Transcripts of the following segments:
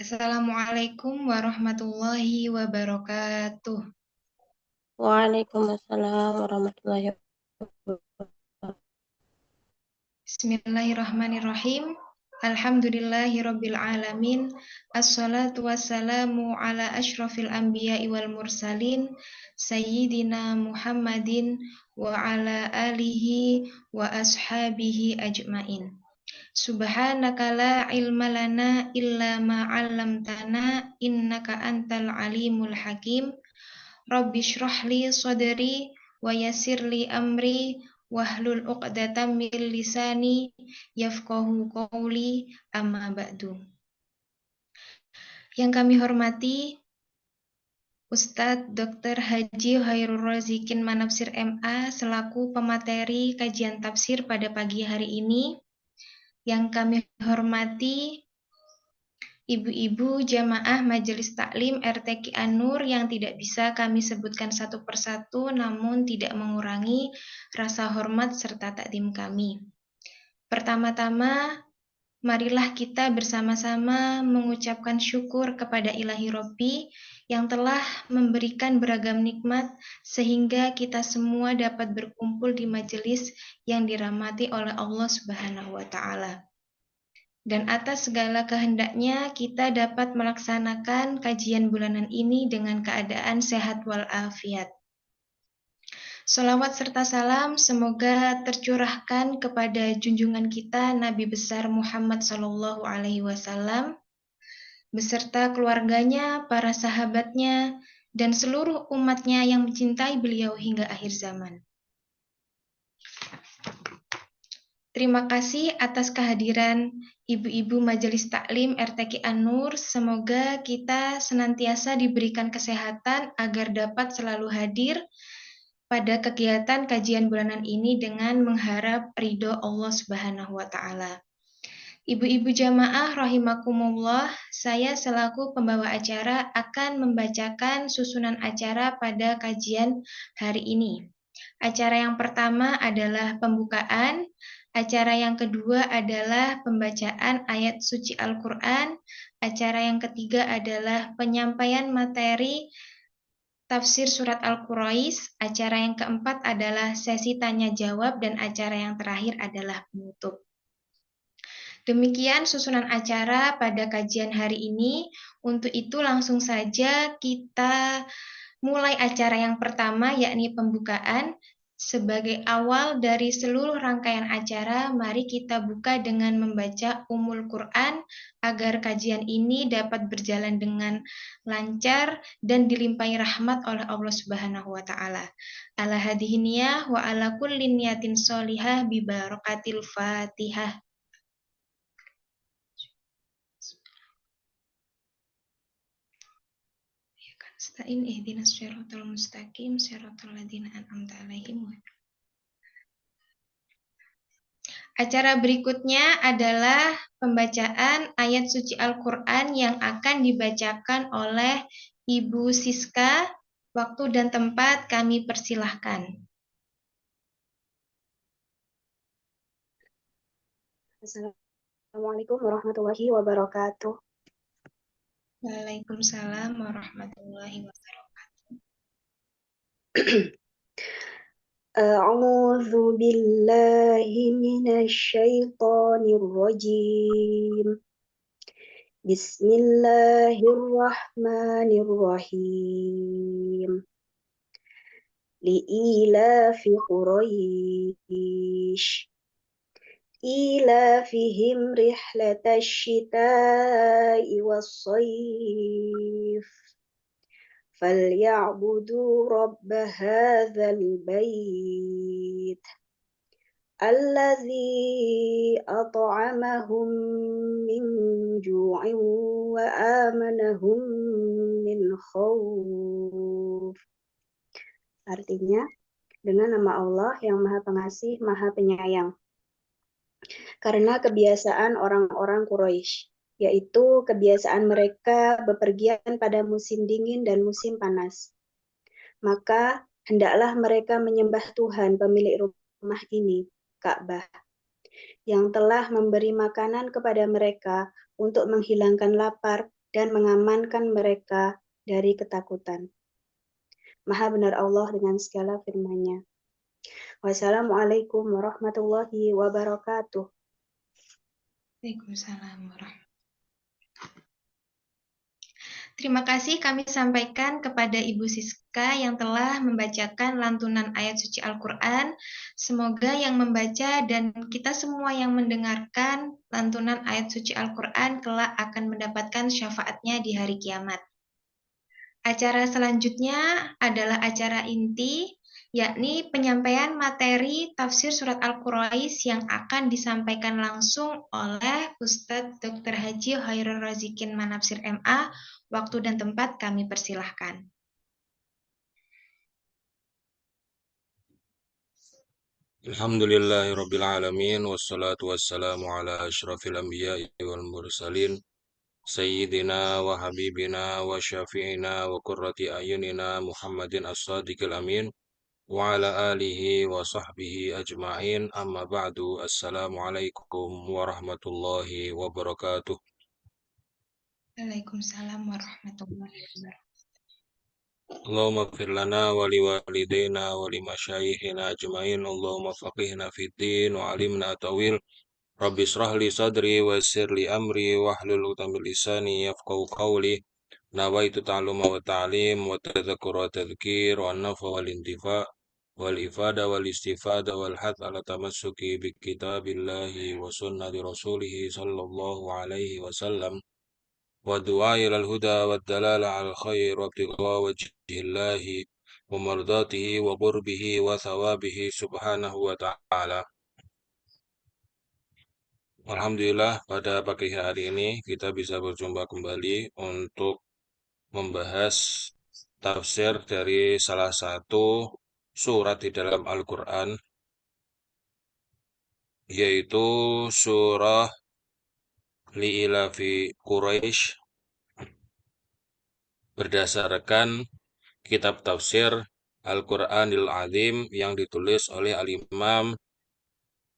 Assalamualaikum warahmatullahi wabarakatuh. Waalaikumsalam warahmatullahi wabarakatuh. Bismillahirrahmanirrahim. Alhamdulillahirabbil alamin. Assalatu wassalamu ala asyrafil anbiya'i wal mursalin sayyidina Muhammadin wa ala alihi wa ashabihi ajmain. Subhanaka la ilma lana illa ma 'allamtana innaka antal alimul hakim. Rabbi shrahli sadri wa yassirli amri wahlul 'uqdatam min lisani yafqahu qawli amma ba'du. Yang kami hormati Ustadz Dr. Haji Khairul Razikin Manafsir MA selaku pemateri kajian tafsir pada pagi hari ini. Yang kami hormati ibu-ibu jamaah Majelis Taklim RTQ An-Nur yang tidak bisa kami sebutkan satu persatu namun tidak mengurangi rasa hormat serta takdim kami. Pertama-tama, marilah kita bersama-sama mengucapkan syukur kepada Ilahi Robbi yang telah memberikan beragam nikmat sehingga kita semua dapat berkumpul di majelis yang dirahmati oleh Allah Subhanahu wa Ta'ala. Dan atas segala kehendaknya kita dapat melaksanakan kajian bulanan ini dengan keadaan sehat walafiat. Salawat serta salam semoga tercurahkan kepada junjungan kita Nabi besar Muhammad SAW beserta keluarganya, para sahabatnya, dan seluruh umatnya yang mencintai beliau hingga akhir zaman. Terima kasih atas kehadiran ibu-ibu Majelis Taklim RTQ An-Nur. Semoga kita senantiasa diberikan kesehatan agar dapat selalu hadir pada kegiatan kajian bulanan ini dengan mengharap ridho Allah Subhanahu wa Ta'ala. Ibu-ibu jamaah rahimakumullah, saya selaku pembawa acara akan membacakan susunan acara pada kajian hari ini. Acara yang pertama adalah pembukaan. Acara yang kedua adalah pembacaan ayat suci Al-Quran. Acara yang ketiga adalah penyampaian materi tafsir surat Al-Quraish. Acara yang keempat adalah sesi tanya-jawab. Dan acara yang terakhir adalah penutup. Demikian susunan acara pada kajian hari ini. Untuk itu langsung saja kita mulai acara yang pertama yakni pembukaan. Sebagai awal dari seluruh rangkaian acara, mari kita buka dengan membaca Ummul Quran agar kajian ini dapat berjalan dengan lancar dan dilimpahi rahmat oleh Allah Subhanahu wa Ta'ala. Ala hadhihi niyah wa ala kulli niyatin sholihah bi barakatil Fatihah. Stain ihdinas siratal mustaqim siratal ladzina an'amta 'alaihim. Acara berikutnya adalah pembacaan ayat suci Al-Quran yang akan dibacakan oleh Ibu Siska. Waktu dan tempat kami persilahkan. Assalamualaikum warahmatullahi wabarakatuh. Waalaikumsalam warahmatullahi wabarakatuh. A'udzu billahi minasy syaithanir rajim. Bismillahirrahmanirrahim. Li'ilafi Quraisy ilafihim rihlatash syita'i was-sayf فليعبدوا رب هذا البيت الذي أطعمهم من جوع وآمنهم من خوف. Artinya, dengan nama Allah yang Maha Pengasih, Maha Penyayang. Karena kebiasaan orang-orang Quraisy, yaitu kebiasaan mereka bepergian pada musim dingin dan musim panas. Maka hendaklah mereka menyembah Tuhan pemilik rumah ini, Ka'bah, yang telah memberi makanan kepada mereka untuk menghilangkan lapar dan mengamankan mereka dari ketakutan. Maha benar Allah dengan segala firman-Nya. Wassalamualaikum warahmatullahi wabarakatuh. Waalaikumsalam warahmatullahi. Terima kasih kami sampaikan kepada Ibu Siska yang telah membacakan lantunan ayat suci Al-Quran. Semoga yang membaca dan kita semua yang mendengarkan lantunan ayat suci Al-Quran kelak akan mendapatkan syafaatnya di hari kiamat. Acara selanjutnya adalah acara inti, yakni penyampaian materi tafsir surat Al-Quraisy yang akan disampaikan langsung oleh Ustadz Dr. Haji Khairul Razikin Manafsir MA. Waktu dan tempat kami persilahkan. Alhamdulillahirabbil alamin wassalatu wassalamu ala asyrafil anbiya'i wal mursalin sayyidina wa habibina wa syafi'ina wa qurrati ayunina Muhammadin as-sadiqil amin wa ala alihi wa sahbihi ajma'in amma ba'du. Assalamualaikum warahmatullahi wabarakatuh. Waalaikumsalam warahmatullahi wabarakatuh. Allahumma ighfir lana wa liwalidayna wa limasyayikhina ajma'in. Allahumma faqihna fid din wa alimna tawil. Rabbi israh li sadri wa yassir li amri wahlul 'uqdatam min lisani yafqahu qawli. Nawaitu ta'alluma wa ta'lim wa tadhakkur wa tadhkir wa an-nafa wal intifa wal ifada wal istifada wal hadd ala tamassuki bi kitabillahi wa sunnati rasulih sallallahu alaihi wasallam wa du'a ilal huda wa dalala al khair wa ibtigha wajhillahi wa mardatihi wa qurbihi wa thawabihi subhanahu wa ta'ala. Alhamdulillah pada pagi hari ini kita bisa berjumpa kembali untuk membahas tafsir dari salah satu surat di dalam Al-Quran, yaitu surah Li'ilafi Quraisy, berdasarkan kitab tafsir Al-Quranil Azim yang ditulis oleh Al-Imam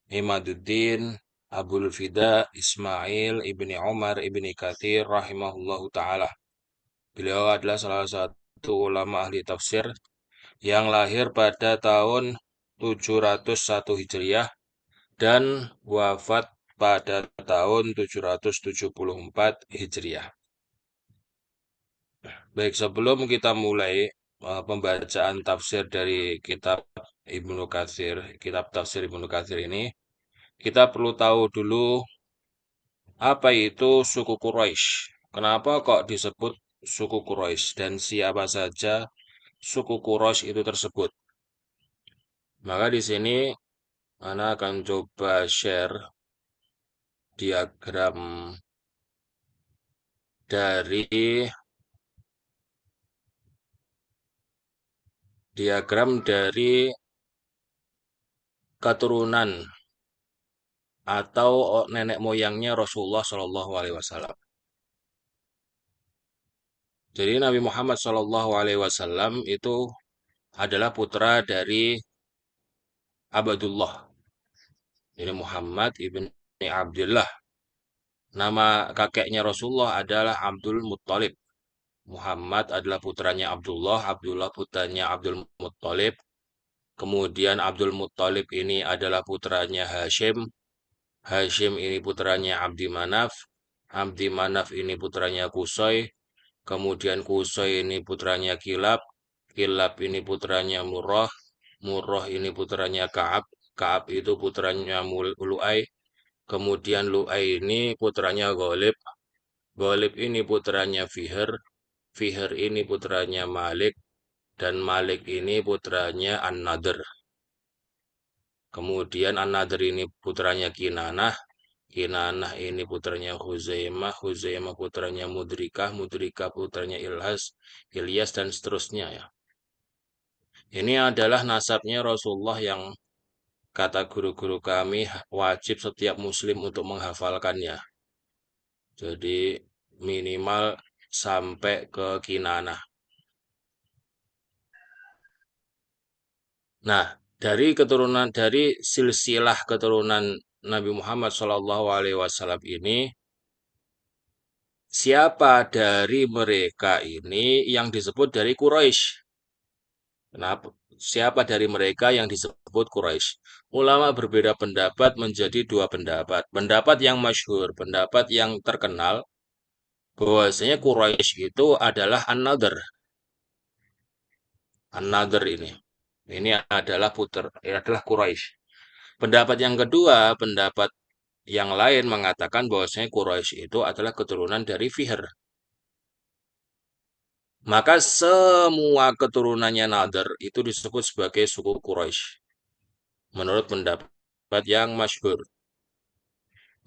Imaduddin Abul Fida Ismail ibni Umar ibni Katsir rahimahullahu ta'ala. Beliau adalah salah satu ulama ahli tafsir yang lahir pada tahun 701 Hijriah dan wafat pada tahun 774 Hijriah. Baik, sebelum kita mulai pembacaan tafsir dari kitab tafsir Ibnu Katsir ini, kita perlu tahu dulu apa itu suku Quraisy. Kenapa kok disebut suku Quraisy dan siapa saja suku Quraisy itu tersebut? Maka di sini Ana akan coba share diagram dari keturunan atau nenek moyangnya Rasulullah Shallallahu Alaihi Wasallam. Jadi Nabi Muhammad Shallallahu Alaihi Wasallam itu adalah putra dari Abdullah. Ini Muhammad ibni Abdullah. Nama kakeknya Rasulullah adalah Abdul Muttalib. Muhammad adalah putranya Abdullah, Abdullah putranya Abdul Muttalib. Kemudian Abdul Muttalib ini adalah putranya Hashim. Hashim ini putranya Abdi Manaf. Abdi Manaf ini putranya Qusay. Kemudian Qusay ini putranya Kilab. Kilab ini putranya Murrah. Murrah ini putranya Ka'ab. Ka'ab itu putranya Lu'ay. Kemudian Lu'ay ini putranya Ghalib. Ghalib ini putranya Fihr. Fihr ini putranya Malik. Dan Malik ini putranya An-Nadr. Kemudian An-Nadr ini putranya Kinanah. Kinanah ini putranya Huzaimah. Huzaimah putranya Mudrikah. Mudrikah putranya Ilyas dan seterusnya ya. Ini adalah nasabnya Rasulullah yang kata guru-guru kami wajib setiap muslim untuk menghafalkannya. Jadi minimal sampai ke Kinanah. Nah, dari silsilah keturunan Nabi Muhammad SAW ini, siapa dari mereka ini yang disebut dari Quraisy? Kenapa? Siapa dari mereka yang disebut Quraisy? Ulama berbeda pendapat menjadi dua pendapat. Pendapat yang masyhur, pendapat yang terkenal, bahwasanya Quraisy itu adalah another. Another ini. Ini adalah ini adalah Quraisy. Pendapat yang kedua, pendapat yang lain mengatakan bahwasanya Quraisy itu adalah keturunan dari Fihr. Maka semua keturunannya Nadir itu disebut sebagai suku Quraisy. Menurut pendapat yang masyhur.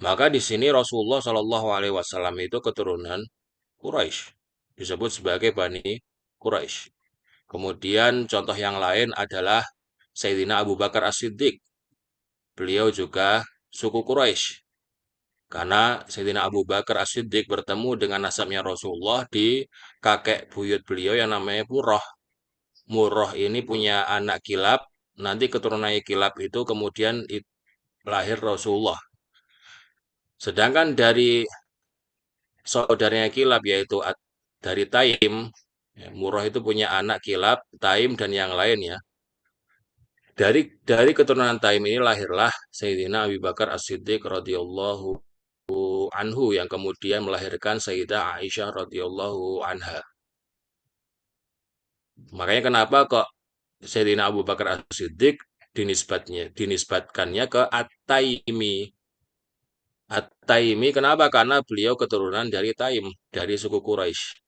Maka di sini Rasulullah Shallallahu Alaihi Wasallam itu keturunan Quraisy. Disebut sebagai Bani Quraisy. Kemudian contoh yang lain adalah Sayyidina Abu Bakar As-Siddiq. Beliau juga suku Quraisy. Karena Sayyidina Abu Bakar As-Siddiq bertemu dengan nasabnya Rasulullah di kakek buyut beliau yang namanya Murrah. Murrah ini punya anak Kilab. Nanti keturunannya Kilab itu kemudian lahir Rasulullah. Sedangkan dari saudaranya Kilab yaitu dari Taim, ya, Murrah itu punya anak Kilab, Taim dan yang lain ya. Dari keturunan Taim ini lahirlah Sayyidina Abu Bakar As-Siddiq radhiyallahu anhu yang kemudian melahirkan Sayyidah Aisyah radhiyallahu anha. Makanya kenapa kok Sayyidina Abu Bakar As-Siddiq dinisbatkannya ke At-Taimi. At-Taimi kenapa? Karena beliau keturunan dari Taim, dari suku Quraisy.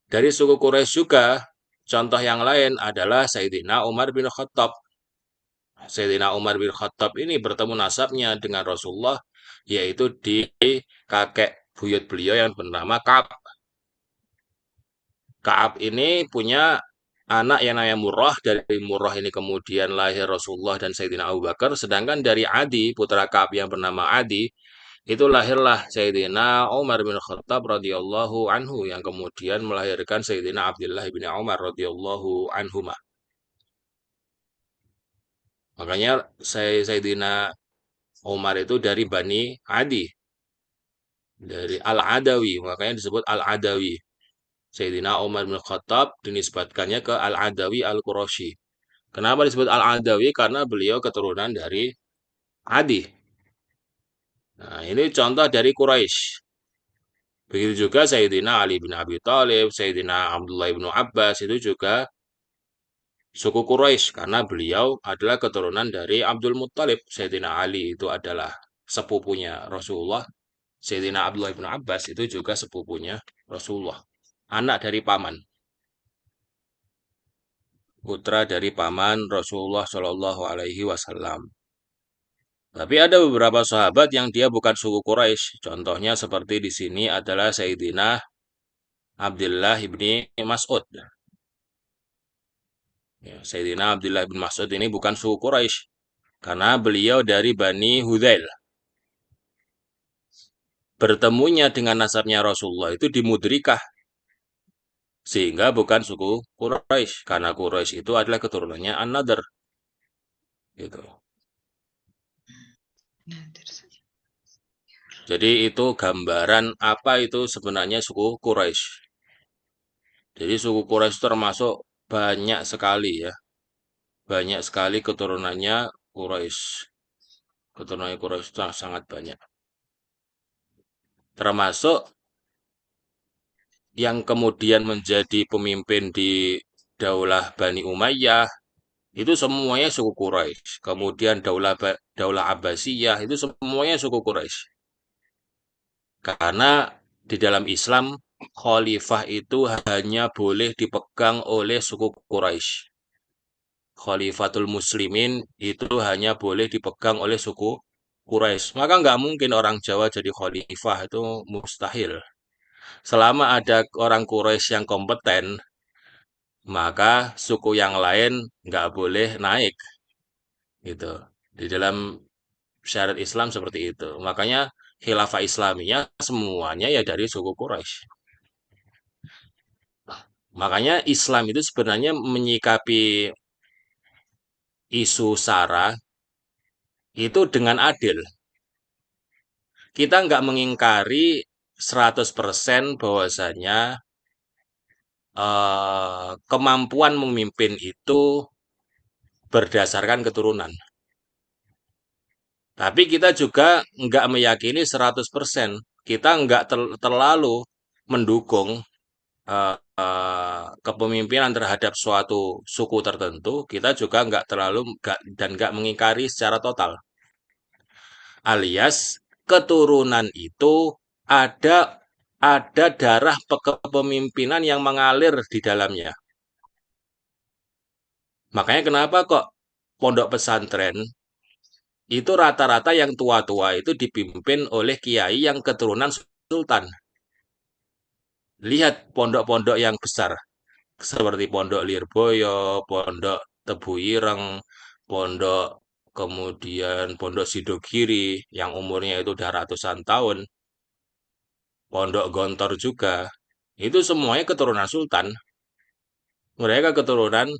Dari suku Quraisy juga, contoh yang lain adalah Sayyidina Umar bin Khattab. Sayyidina Umar bin Khattab ini bertemu nasabnya dengan Rasulullah, yaitu di kakek buyut beliau yang bernama Ka'ab. Ka'ab ini punya anak yang namanya Murrah. Dari Murrah ini kemudian lahir Rasulullah dan Sayyidina Abu Bakar. Sedangkan dari Adi, putra Ka'ab yang bernama Adi, itu lahirlah Sayyidina Umar bin Khattab radhiyallahu anhu yang kemudian melahirkan Sayyidina Abdullah bin Umar radhiyallahu anhuma. Makanya Sayyidina Umar itu dari Bani Adi, dari Al-Adawi, makanya disebut Al-Adawi. Sayyidina Umar bin Khattab dinisbatkannya ke Al-Adawi Al-Qurashi. Kenapa disebut Al-Adawi? Karena beliau keturunan dari Adi. Nah, ini contoh dari Quraisy. Begitu juga Sayyidina Ali bin Abi Thalib, Sayyidina Abdullah bin Abbas itu juga suku Quraisy karena beliau adalah keturunan dari Abdul Muttalib. Sayyidina Ali itu adalah sepupunya Rasulullah. Sayyidina Abdullah bin Abbas itu juga sepupunya Rasulullah. Anak dari paman. Putra dari paman Rasulullah Shallallahu Alaihi Wasallam. Tapi ada beberapa sahabat yang dia bukan suku Quraisy. Contohnya seperti di sini adalah Sayyidina Abdullah bin Mas'ud. Ya, Sayyidina Abdullah bin Mas'ud ini bukan suku Quraisy karena beliau dari Bani Hudzail. Bertemunya dengan nasabnya Rasulullah itu di Mudrikah sehingga bukan suku Quraisy karena Quraisy itu adalah keturunannya An-Nadr. Gitu. Jadi itu gambaran apa itu sebenarnya suku Quraisy. Jadi suku Quraisy termasuk banyak sekali ya. Banyak sekali keturunannya Quraisy. Keturunannya Quraisy itu sangat banyak. Termasuk yang kemudian menjadi pemimpin di Daulah Bani Umayyah itu semuanya suku Quraisy. Kemudian Daulah Abbasiyah itu semuanya suku Quraisy. Karena di dalam Islam khalifah itu hanya boleh dipegang oleh suku Quraisy. Khalifatul Muslimin itu hanya boleh dipegang oleh suku Quraisy. Maka nggak mungkin orang Jawa jadi khalifah itu mustahil. Selama ada orang Quraisy yang kompeten, maka suku yang lain nggak boleh naik. Gitu. Di dalam syariat Islam seperti itu. Makanya khilafah Islamiyah semuanya ya dari suku Quraisy. Makanya Islam itu sebenarnya menyikapi isu SARA itu dengan adil. kita nggak mengingkari 100% bahwasanya kemampuan memimpin itu berdasarkan keturunan. Tapi kita juga nggak meyakini 100%. Kita nggak terlalu mendukung kepemimpinan terhadap suatu suku tertentu. Kita juga nggak mengingkari secara total. Alias keturunan itu ada darah kepemimpinan yang mengalir di dalamnya. Makanya kenapa kok pondok pesantren itu rata-rata yang tua-tua itu dipimpin oleh kiai yang keturunan sultan. Lihat pondok-pondok yang besar seperti Pondok Lirboyo, Pondok Tebu Ireng, Pondok kemudian Pondok Sidogiri yang umurnya itu udah ratusan tahun, Pondok Gontor juga. Itu semuanya keturunan sultan. Mereka keturunan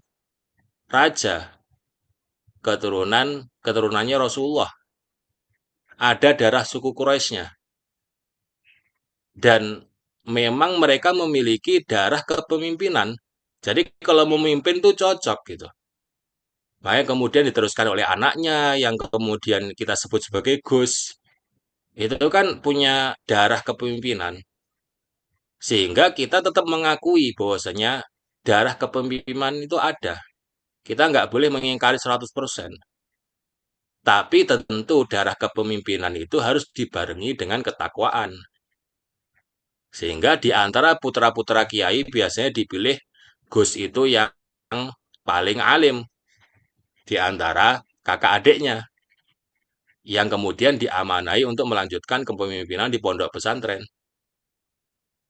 raja, keturunannya Rasulullah. Ada darah suku Quraisynya. Dan memang mereka memiliki darah kepemimpinan. Jadi kalau memimpin tuh cocok gitu. Makanya kemudian diteruskan oleh anaknya yang kemudian kita sebut sebagai Gus. Itu kan punya darah kepemimpinan. Sehingga kita tetap mengakui bahwasanya darah kepemimpinan itu ada. Kita nggak boleh mengingkari 100%. Tapi tentu darah kepemimpinan itu harus dibarengi dengan ketakwaan. Sehingga di antara putra-putra kiai biasanya dipilih Gus itu yang paling alim di antara kakak adiknya yang kemudian diamanai untuk melanjutkan kepemimpinan di pondok pesantren.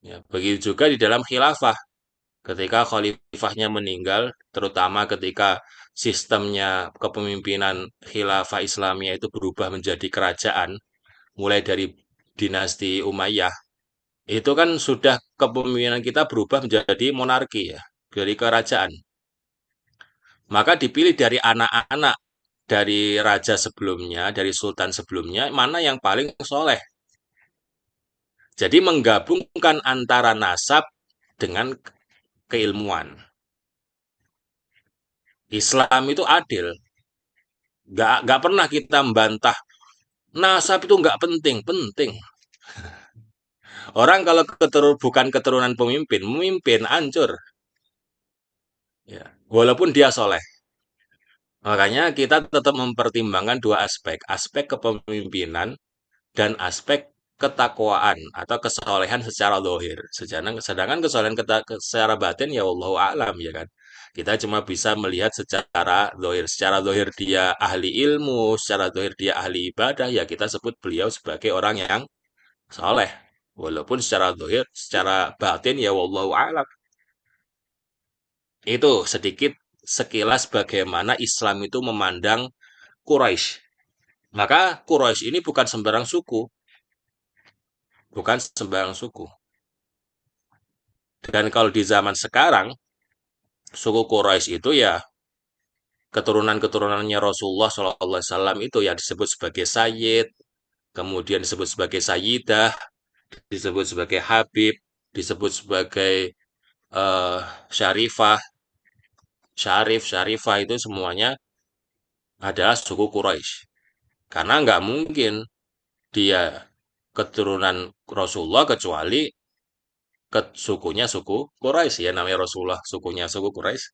Ya, begitu juga di dalam khilafah. Ketika khalifahnya meninggal, terutama ketika sistemnya kepemimpinan khilafah Islamiyah itu berubah menjadi kerajaan, mulai dari dinasti Umayyah, itu kan sudah kepemimpinan kita berubah menjadi monarki ya, dari kerajaan. Maka dipilih dari anak-anak dari raja sebelumnya, dari sultan sebelumnya, mana yang paling soleh. Jadi menggabungkan antara nasab dengan keilmuan. Islam itu adil. Nggak pernah kita membantah nasab itu nggak penting, penting. Orang kalau bukan keturunan pemimpin, memimpin hancur. Ya, walaupun dia soleh. Makanya kita tetap mempertimbangkan dua aspek, aspek kepemimpinan dan aspek ketakwaan atau kesolehan secara lohir. Sedangkan kesolehan secara batin ya wallahu a'lam ya kan. Kita cuma bisa melihat secara lohir. Secara lohir dia ahli ilmu, secara lohir dia ahli ibadah, ya kita sebut beliau sebagai orang yang soleh. Walaupun secara lohir, secara batin ya wallahu a'lam. Itu sedikit sekilas bagaimana Islam itu memandang Quraisy. Maka Quraisy ini bukan sembarang suku, bukan sembarang suku. Dan kalau di zaman sekarang, suku Quraisy itu ya keturunan-keturunannya Rasulullah SAW itu ya disebut sebagai Sayyid, kemudian disebut sebagai Sayyidah, disebut sebagai Habib, disebut sebagai eh, Syarifah, Syarif, Syarifah itu semuanya adalah suku Quraisy. Karena nggak mungkin dia keturunan Rasulullah kecuali sukunya suku Quraisy ya namanya Rasulullah sukunya suku Quraisy.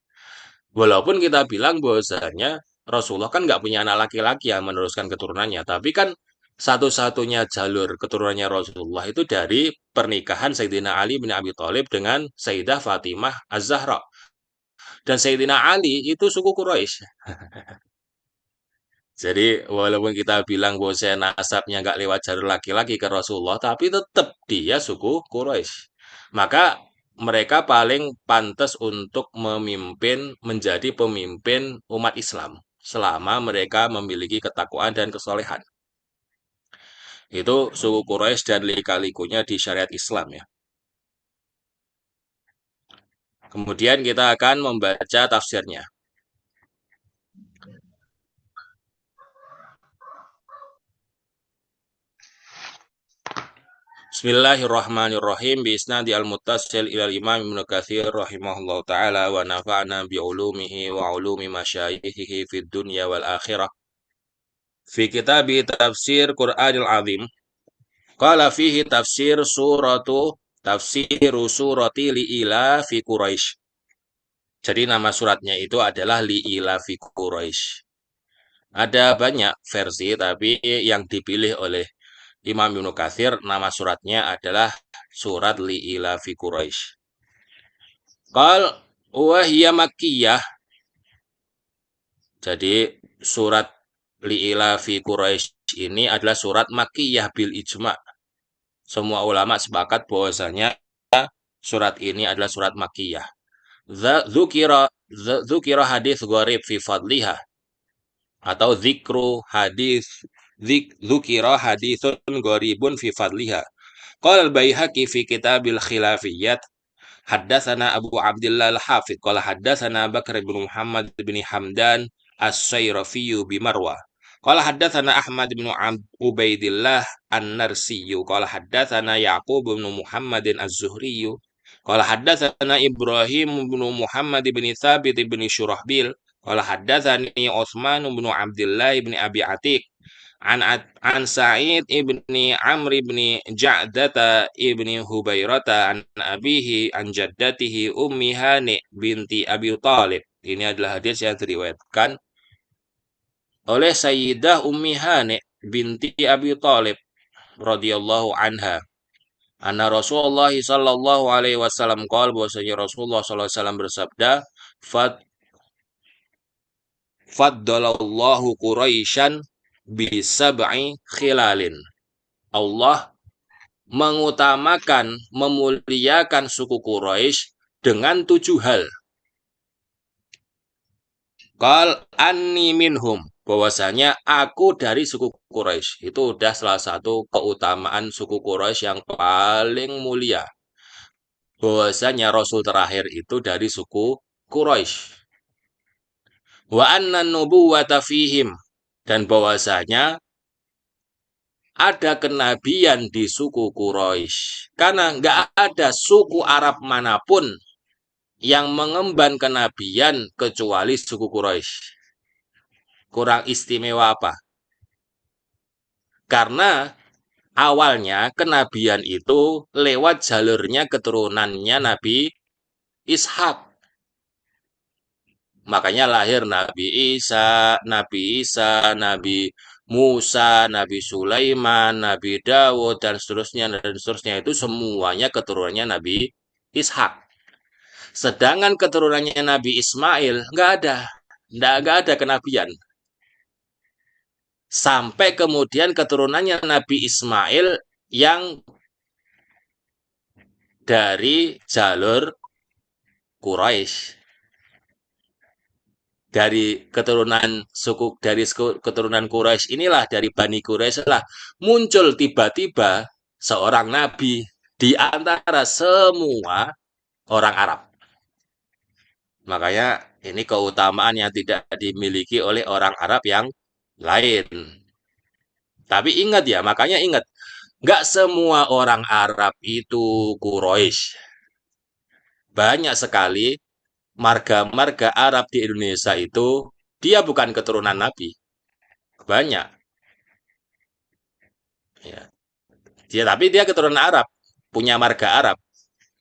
Walaupun kita bilang bahwasanya Rasulullah kan nggak punya anak laki-laki yang meneruskan keturunannya, tapi kan satu-satunya jalur keturunannya Rasulullah itu dari pernikahan Sayyidina Ali bin Abi Thalib dengan Sayyidah Fatimah Az-Zahra. Dan Sayyidina Ali itu suku Quraisy. Jadi walaupun kita bilang bahwa saya nasabnya nggak lewat jalur laki-laki ke Rasulullah, tapi tetap dia suku Quraisy. Maka mereka paling pantas untuk menjadi pemimpin umat Islam selama mereka memiliki ketakwaan dan kesolehan. Itu suku Quraisy dan lika-likunya di syariat Islam ya. Kemudian kita akan membaca tafsirnya. Bismillahirrahmanirrahim. Bisnadi al-muttasil ilal imam Ibn Katsir rahimahullah ta'ala wa nafa'na bi'ulumihi wa ulumi masyayikhihi fid dunya wal akhirah. Fi kitabi tafsir Qur'anil azim. Qala fihi tafsiru surati li'ila fi Quraisy. Jadi nama suratnya itu adalah li'ila fi Quraisy. Ada banyak versi, tapi yang dipilih oleh Imam Ibnu Katsir nama suratnya adalah surat li'ila fi Quraisy. Qal wa hiya makkiyah. Jadi surat li'ila fi Quraisy ini adalah surat makkiyah bil ijma'. Semua ulama sepakat bahwasanya surat ini adalah surat makkiyah. Dzukira hadis gharib fi fadliha atau dzukira haditsun gharibun fi fadliha. Qala al-Baihaqi fi kitabil khilafiyyat haddatsana Abu Abdillah al-Hafidz qala haddatsana Bakr bin Muhammad bin Hamdan as-Sayrafi bi Marwa qala haddatsana Ahmad bin Ubaidillah an-Narsi qala haddatsana Yaqub bin Muhammadin az-Zuhri qala haddatsana Ibrahim bin Muhammad bin Thabit bin Syurahbil qala haddatsani Utsman bin Abdullah bin Abi Atiq an Sa'id ibni Amr ibni Ja'data ibni Hubairata an abihi an jaddatihi Ummi Hani binti Abi Thalib. Ini adalah hadis yang diriwayatkan oleh Sayyidah Ummi Hani binti Abi Thalib radhiyallahu anha. Anna Rasulullah sallallahu alaihi wasallam qala bahwasanya Rasulullah sallallahu alaihi wasallam bersabda, Faddalallahu Quraisyan bisab'i khilalin. Allah mengutamakan, memuliakan suku Quraisy dengan 7 hal. Qal anni minhum, bahwasanya aku dari suku Quraisy. Itu udah salah satu keutamaan suku Quraisy yang paling mulia. Bahwasanya Rasul terakhir itu dari suku Quraisy. Wa anna nubuwata fihim, dan bahwasanya ada kenabian di suku Quraisy. Karena nggak ada suku Arab manapun yang mengemban kenabian kecuali suku Quraisy. Kurang istimewa apa? Karena awalnya kenabian itu lewat jalurnya keturunannya Nabi Ishak. Makanya lahir Nabi Isa, Nabi Musa, Nabi Sulaiman, Nabi Dawud, dan seterusnya itu semuanya keturunannya Nabi Ishak. Sedangkan keturunannya Nabi Ismail nggak ada kenabian. Sampai kemudian keturunannya Nabi Ismail yang dari jalur Quraisy. Dari keturunan keturunan Quraisy inilah, dari Bani Quraisy lah muncul tiba-tiba seorang nabi di antara semua orang Arab. Makanya ini keutamaan yang tidak dimiliki oleh orang Arab yang lain. Tapi ingat ya, makanya ingat, nggak semua orang Arab itu Quraisy. Banyak sekali marga-marga Arab di Indonesia itu dia bukan keturunan Nabi. Banyak. Ya. Tapi dia keturunan Arab, punya marga Arab,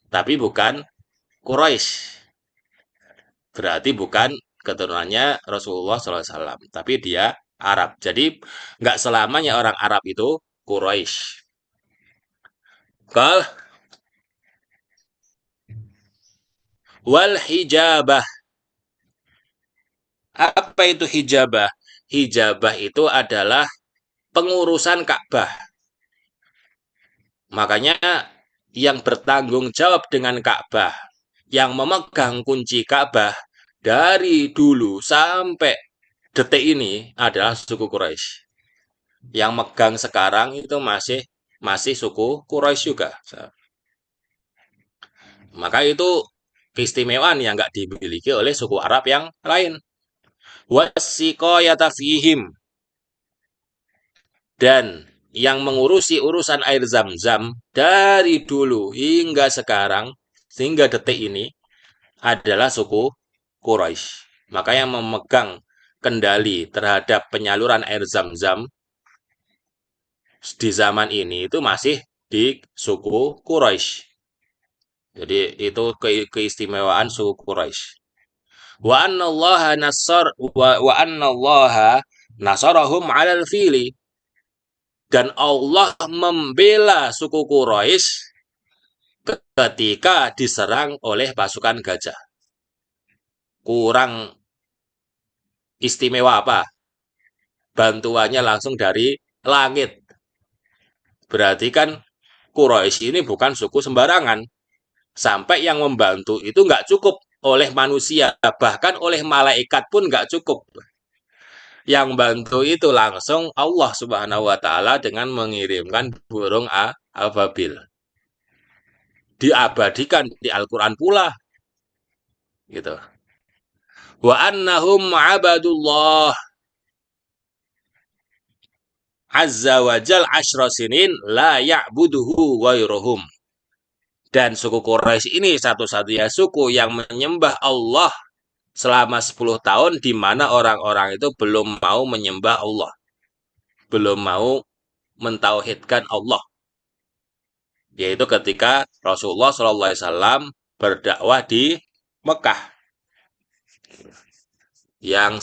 tapi bukan Quraisy. Berarti bukan keturunannya Rasulullah SAW, tapi dia Arab. Jadi nggak selamanya orang Arab itu Quraisy. Kal wal hijabah. Apa itu hijabah? Hijabah itu adalah pengurusan Ka'bah. Makanya yang bertanggung jawab dengan Ka'bah, yang memegang kunci Ka'bah dari dulu sampai detik ini adalah suku Quraisy. Yang megang sekarang itu masih suku Quraisy juga. Maka itu keistimewaan yang nggak dimiliki oleh suku Arab yang lain. Wasiqayata fihim, dan yang mengurusi urusan air Zam-Zam dari dulu hingga sekarang, sehingga detik ini adalah suku Quraisy. Maka yang memegang kendali terhadap penyaluran air Zam-Zam di zaman ini itu masih di suku Quraisy. Jadi itu keistimewaan suku Quraisy. Wa annallaha nasarahum 'alal fili, dan Allah membela suku Quraisy ketika diserang oleh pasukan gajah. Kurang istimewa apa? Bantuannya langsung dari langit. Berarti kan Quraisy ini bukan suku sembarangan. Sampai yang membantu itu nggak cukup oleh manusia, bahkan oleh malaikat pun nggak cukup. Yang bantu itu langsung Allah Subhanahu wa Ta'ala dengan mengirimkan burung ababil. Diabadikan di Al-Quran pula, gitu. Wa annahum abadullah azza wa jal asyra sinin la ya'buduhu ghairuhum. Dan suku Quraisy ini satu-satunya suku yang menyembah Allah selama 10 tahun, di mana orang-orang itu belum mau menyembah Allah, belum mau mentauhidkan Allah. Yaitu ketika Rasulullah SAW berdakwah di Mekah. Yang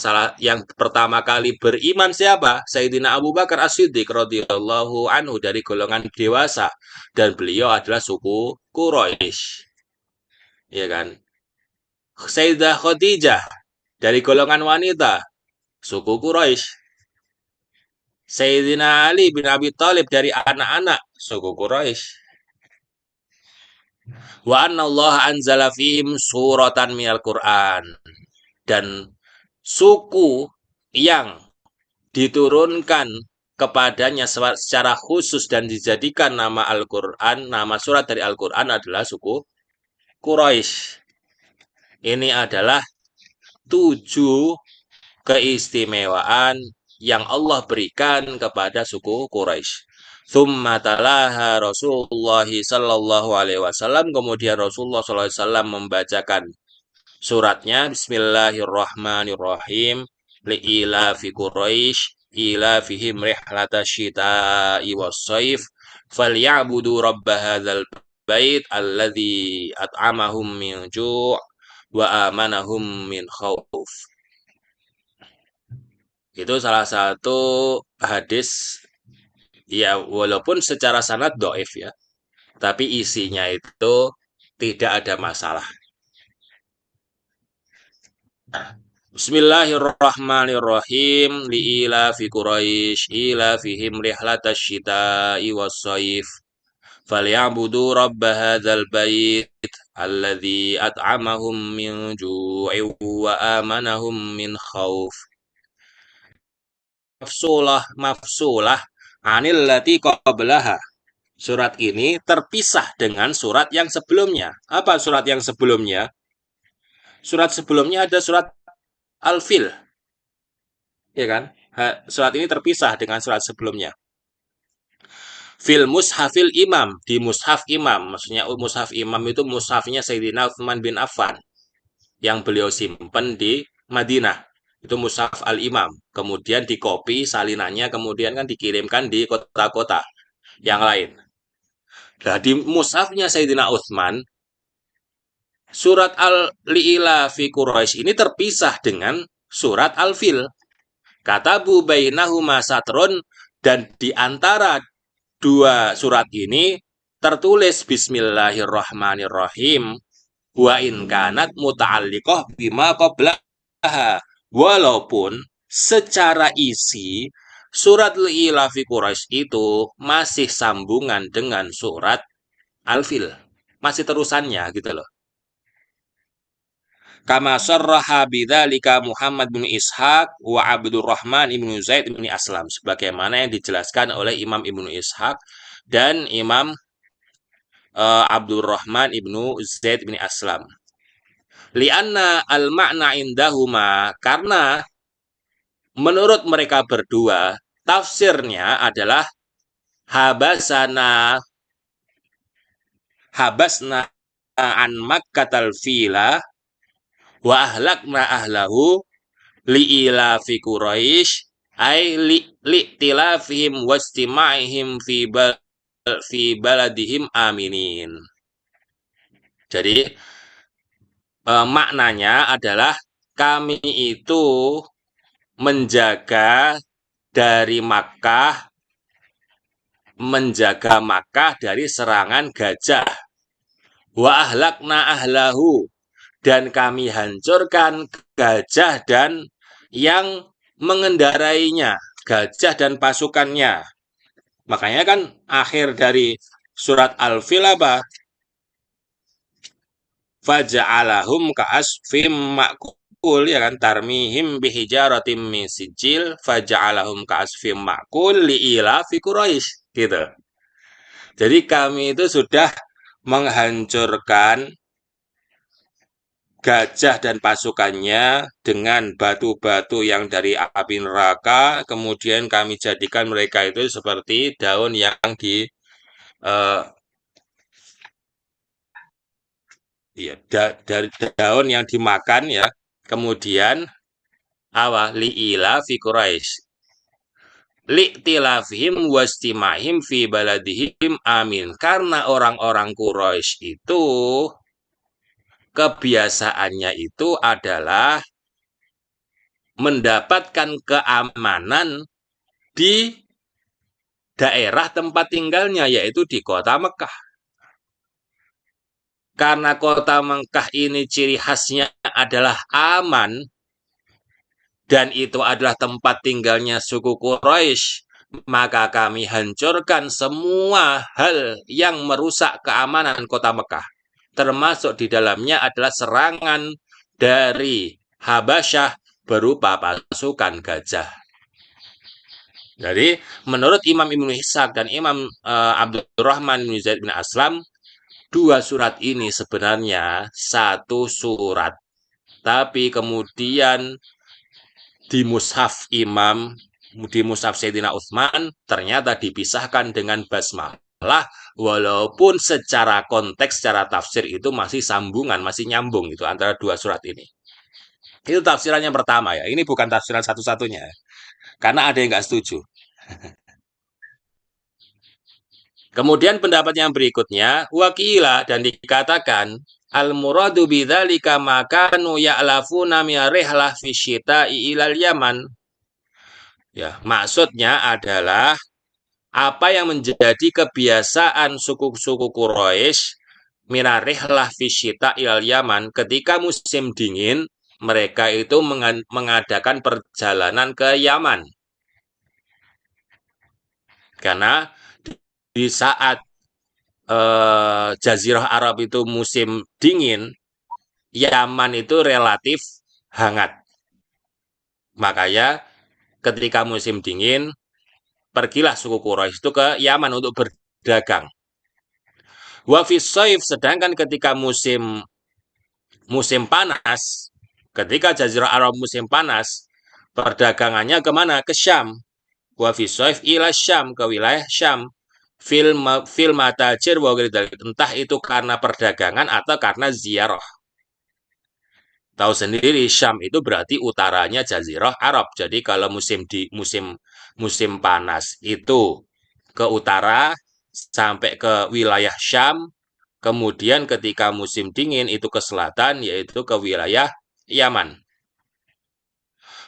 pertama kali beriman siapa? Sayyidina Abu Bakar As-Siddiq radhiyallahu anhu, dari golongan dewasa, dan beliau adalah suku Quraisy. Ya kan? Sayyidah Khadijah dari golongan wanita, suku Quraisy. Sayyidina Ali bin Abi Thalib dari anak-anak, suku Quraisy. Wa anna Allah anzala fihim suratan minal Qur'an. Dan suku yang diturunkan kepadanya secara khusus dan dijadikan nama Al-Quran, nama surat dari Al-Quran adalah suku Quraisy. Ini adalah 7 keistimewaan yang Allah berikan kepada suku Quraisy. Tsumma talaha Rasulullah sallallahu alaihi wasallam, kemudian Rasulullah sallallahu alaihi wasallam membacakan suratnya. Bismillahirrahmanirrahim. Li'ila fi Quraisy ila fihim rihlatash shita'i was-shaif falyabudu rabb hadzal bait alladzi at'amahum min ju' wa amanahum min khauf. Itu salah satu hadis, ya walaupun secara sanad dhaif ya, tapi isinya itu tidak ada masalah. Bismillahirrahmanirrahim. Li'ila fi Quraisy ila fihim rihlatash shita'i was-shaif falyabudu rabb hadzal bait alladzi at'amahum min ju'in wa amanahum min khauf. Mafsulah anil lati qablaha. Surat ini terpisah dengan surat yang sebelumnya. Apa surat yang sebelumnya? Surat sebelumnya ada surat Al-Fil, ya kan? Surat ini terpisah dengan surat sebelumnya. Fil mushafil imam, di mushaf imam. Maksudnya mushaf imam itu mushafnya Sayyidina Utsman bin Affan yang beliau simpan di Madinah. Itu mushaf al-imam. Kemudian dikopi salinannya, kemudian kan dikirimkan di kota-kota yang lain. Nah, di mushafnya Sayyidina Utsman, surat Al-Li'ila fi Quraisy ini terpisah dengan surat Al-Fil. Katabu bainahuma satron, dan di antara dua surat ini tertulis Bismillahirrahmanirrahim. Wa in kanat muta'alliqah bima qablaha. Walaupun secara isi surat Al-Ila fi Quraisy itu masih sambungan dengan surat Al-Fil, masih terusannya gitu loh. Kama sarraha bidzalika Muhammad bin Ishaq wa Abdurrahman ibnu Zaid bin Aslam, sebagaimana yang dijelaskan oleh Imam Ibnu Ishaq dan Imam Abdurrahman ibnu Zaid bin Aslam. Lianna al-ma'na indahuma, karena menurut mereka berdua tafsirnya adalah habasana habasna an makkatal fila wa ahlakna ahlahu li'ila fi Quraisy ay li tilafihim wastima'ihim fi baladihim aminin. Jadi maknanya adalah kami itu menjaga Makkah dari serangan gajah. Wa ahlakna ahlahu, dan kami hancurkan gajah dan yang mengendarainya, gajah dan pasukannya. Makanya kan akhir dari surat Al-Fil apa? Faja'alahum ka'asfim ma'kul, ya kan, tarmihim bihijaratim min sijil faja'alahum ka'asfim ma'kul li'ila fi Quraisy, gitu. Jadi kami itu sudah menghancurkan gajah dan pasukannya dengan batu-batu yang dari api neraka, kemudian kami jadikan mereka itu seperti daun yang dari daun yang dimakan, ya. Kemudian li'ila fi Quraisy li'tilafihim wastima'ihim fi baladihim amin, karena orang-orang Quraisy itu kebiasaannya itu adalah mendapatkan keamanan di daerah tempat tinggalnya, yaitu di kota Mekah. Karena kota Mekah ini ciri khasnya adalah aman, dan itu adalah tempat tinggalnya suku Quraisy, maka kami hancurkan semua hal yang merusak keamanan kota Mekah. Termasuk di dalamnya adalah serangan dari Habasyah berupa pasukan gajah. Jadi, menurut Imam Ibnu Ishaq dan Imam Abdurrahman bin Zaid bin Aslam, dua surat ini sebenarnya satu surat. Tapi kemudian di mushaf di mushaf Sayyidina Utsman, ternyata dipisahkan dengan basmalah, walaupun secara konteks, secara tafsir itu masih sambungan, masih nyambung itu antara dua surat ini. Itu tafsiran yang pertama, ya. Ini bukan tafsiran satu-satunya, karena ada yang nggak setuju. Kemudian pendapat yang berikutnya, wakila, dan dikatakan, al-muradu bidzalika makanu ya'lafuna min rihlah fi syita'i ilal Yaman. Ya, maksudnya adalah apa yang menjadi kebiasaan suku-suku Quraisy min rihlah fi syita'i ilal Yaman, ketika musim dingin mereka itu mengadakan perjalanan ke Yaman. Karena di saat Jazirah Arab itu musim dingin, Yaman itu relatif hangat. Makanya ketika musim dingin, pergilah suku Quraisy itu ke Yaman untuk berdagang. Wa fi shaif, sedangkan ketika musim panas, ketika Jazirah Arab musim panas, perdagangannya kemana? Ke Syam. Wa fi shaif ila Syam, ke wilayah Syam. Fil matajir wa entah itu karena perdagangan atau karena ziarah. Tahu sendiri, Syam itu berarti utaranya Jazirah Arab. Jadi kalau musim panas itu ke utara sampai ke wilayah Syam, kemudian ketika musim dingin itu ke selatan, yaitu ke wilayah Yaman.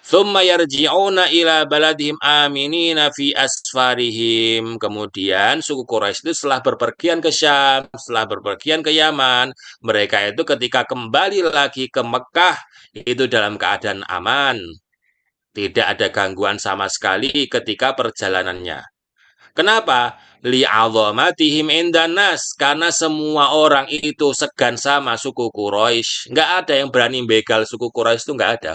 Thumma yarji'una ila baladihim aminina fi asfarihim. Kemudian suku Quraisy itu setelah berpergian ke Syam, setelah berpergian ke Yaman, mereka itu ketika kembali lagi ke Mekah itu dalam keadaan aman. Tidak ada gangguan sama sekali ketika perjalanannya. Kenapa? Li'adhamatihim indan nas, karena semua orang itu segan sama suku Quraisy. Nggak ada yang berani begal suku Quraisy, itu nggak ada.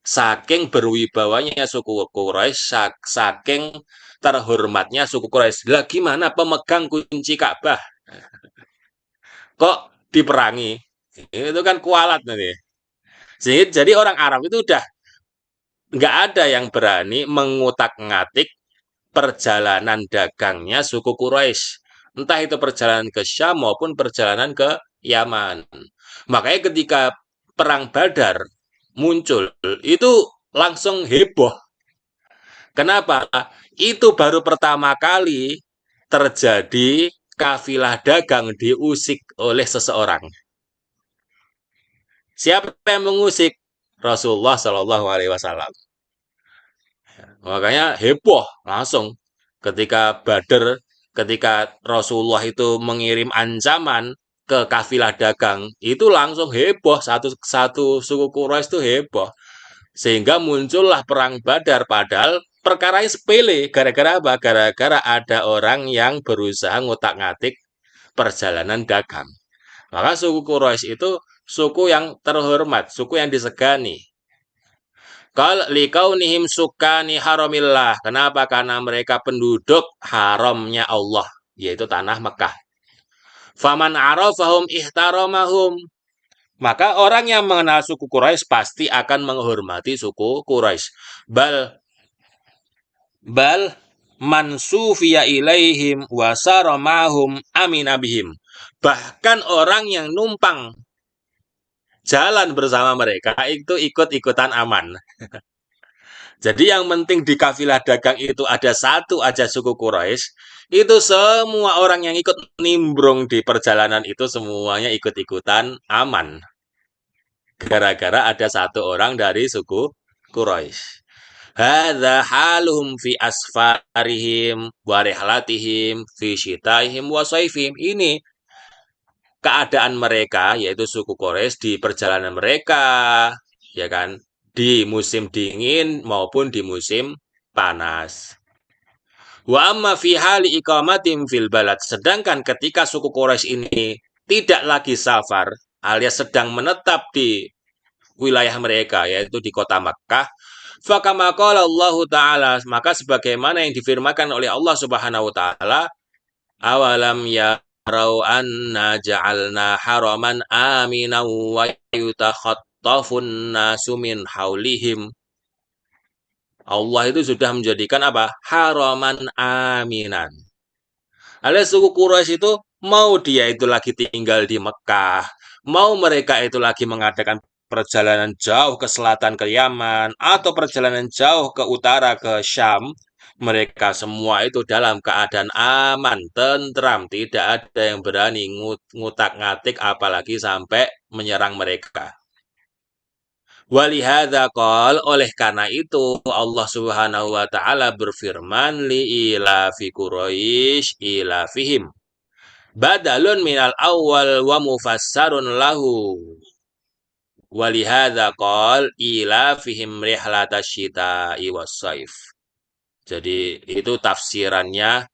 Saking berwibawanya suku Quraisy, saking terhormatnya suku Quraisy. Lah gimana pemegang kunci Ka'bah kok diperangi? Itu kan kualat nanti. Jadi orang Arab itu udah nggak ada yang berani mengutak-ngatik perjalanan dagangnya suku Quraisy. Entah itu perjalanan ke Syam maupun perjalanan ke Yaman. Makanya ketika perang Badar muncul, itu langsung heboh. Kenapa? Itu baru pertama kali terjadi kafilah dagang diusik oleh seseorang. Siapa yang mengusik? Rasulullah Shallallahu Alaihi Wasallam. Makanya heboh langsung ketika Badar, ketika Rasulullah itu mengirim ancaman ke kafilah dagang, itu langsung heboh, satu suku Quraisy itu heboh. Sehingga muncullah perang Badar, padahal perkaranya sepele. Gara-gara apa? Gara-gara ada orang yang berusaha ngutak-ngatik perjalanan dagang. Maka suku Quraisy itu suku yang terhormat, suku yang disegani. Likaunihim sukani haramillah. Kenapa? Karena mereka penduduk haramnya Allah, yaitu tanah Mekah. Faman arafahum ihtaramahum. Maka orang yang mengenal suku Quraisy pasti akan menghormati suku Quraisy. Bal mansufiya ilaihim wasaramahum aminabihim. Bahkan orang yang numpang jalan bersama mereka itu ikut-ikutan aman. Jadi yang penting di kafilah dagang itu ada satu aja suku Quraisy, itu semua orang yang ikut nimbrung di perjalanan itu semuanya ikut-ikutan aman. Gara-gara ada satu orang dari suku Quraisy. Hadza haluhum fi asfarihim wa rihlatihim fi syitaihim wa saifihim. Ini keadaan mereka, yaitu suku Quraisy di perjalanan mereka, ya kan? Di musim dingin maupun di musim panas. Wa amma fi hali iqamatim fil balad. Sedangkan ketika suku Quraisy ini tidak lagi safar, alias sedang menetap di wilayah mereka, yaitu di kota Makkah, fakama qala Allah Ta'ala, maka sebagaimana yang difirmakan oleh Allah Subhanahu wa Ta'ala, awalam yarau anna ja'alna haraman aminan wa yutakhattafun nasu min haulihim. Allah itu sudah menjadikan apa? Haraman aminan. Alias suku Quraisy itu mau dia itu lagi tinggal di Mekah, mau mereka itu lagi mengadakan perjalanan jauh ke selatan ke Yaman atau perjalanan jauh ke utara ke Syam, mereka semua itu dalam keadaan aman, tentram, tidak ada yang berani ngutak-ngatik apalagi sampai menyerang mereka. Walihada qol, oleh karena itu Allah Subhanahu wa taala berfirman li ilafi Quraisy ilafihim badalun minal awal wa mufassarun lahu. Walihada qol ilafihim rihlatasyita'i wassaif. Jadi itu tafsirannya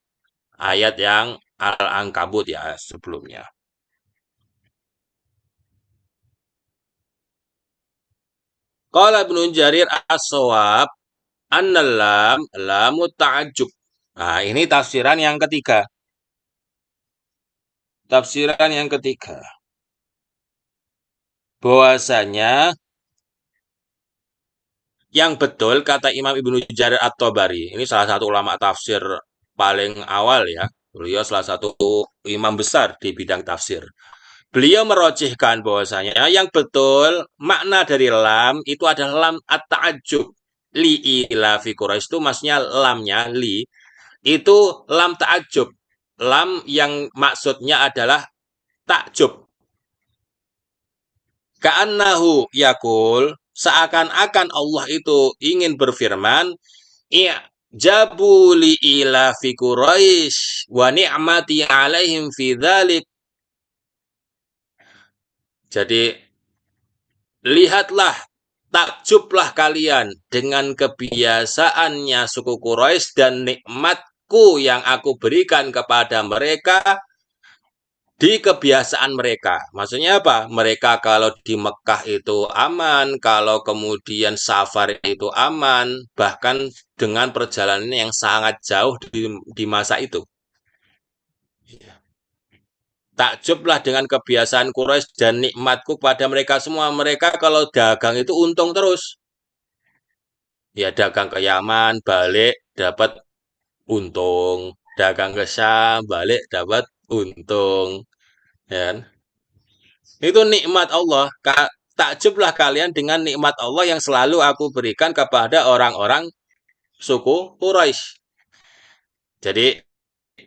ayat yang Al-Ankabut ya sebelumnya. Qala Ibnu Jarir as-Shawab annal lamu ta'ajjub. Nah, ini tafsiran yang ketiga. Tafsiran yang ketiga. Bahwasanya yang betul kata Imam Ibnu Jarir At-Tabari. Ini salah satu ulama tafsir paling awal ya. Beliau salah satu imam besar di bidang tafsir. Beliau merojihkan bahwasanya yang betul makna dari lam itu adalah lam at-ta'ajjub. Li ila fi Quraisy itu maksudnya lamnya li itu lam ta'ajjub. Lam yang maksudnya adalah takjub. Ka'annahu yakul, seakan-akan Allah itu ingin berfirman, i'jabu li ila fi Quraisy wa ni'mati alaihim fi dzalik. Jadi lihatlah, takjublah kalian dengan kebiasaannya suku Quraisy dan nikmatku yang aku berikan kepada mereka di kebiasaan mereka. Maksudnya apa? Mereka kalau di Mekah itu aman, kalau kemudian safar itu aman, bahkan dengan perjalanan yang sangat jauh di masa itu. Takjublah dengan kebiasaan Quraisy dan nikmatku pada mereka semua. Mereka kalau dagang itu untung terus. Ya dagang ke Yaman, balik, dapat untung, dagang ke Syam, balik dapat untung, ya kan? Itu nikmat Allah. Takjublah kalian dengan nikmat Allah yang selalu aku berikan kepada orang-orang suku Quraisy. Jadi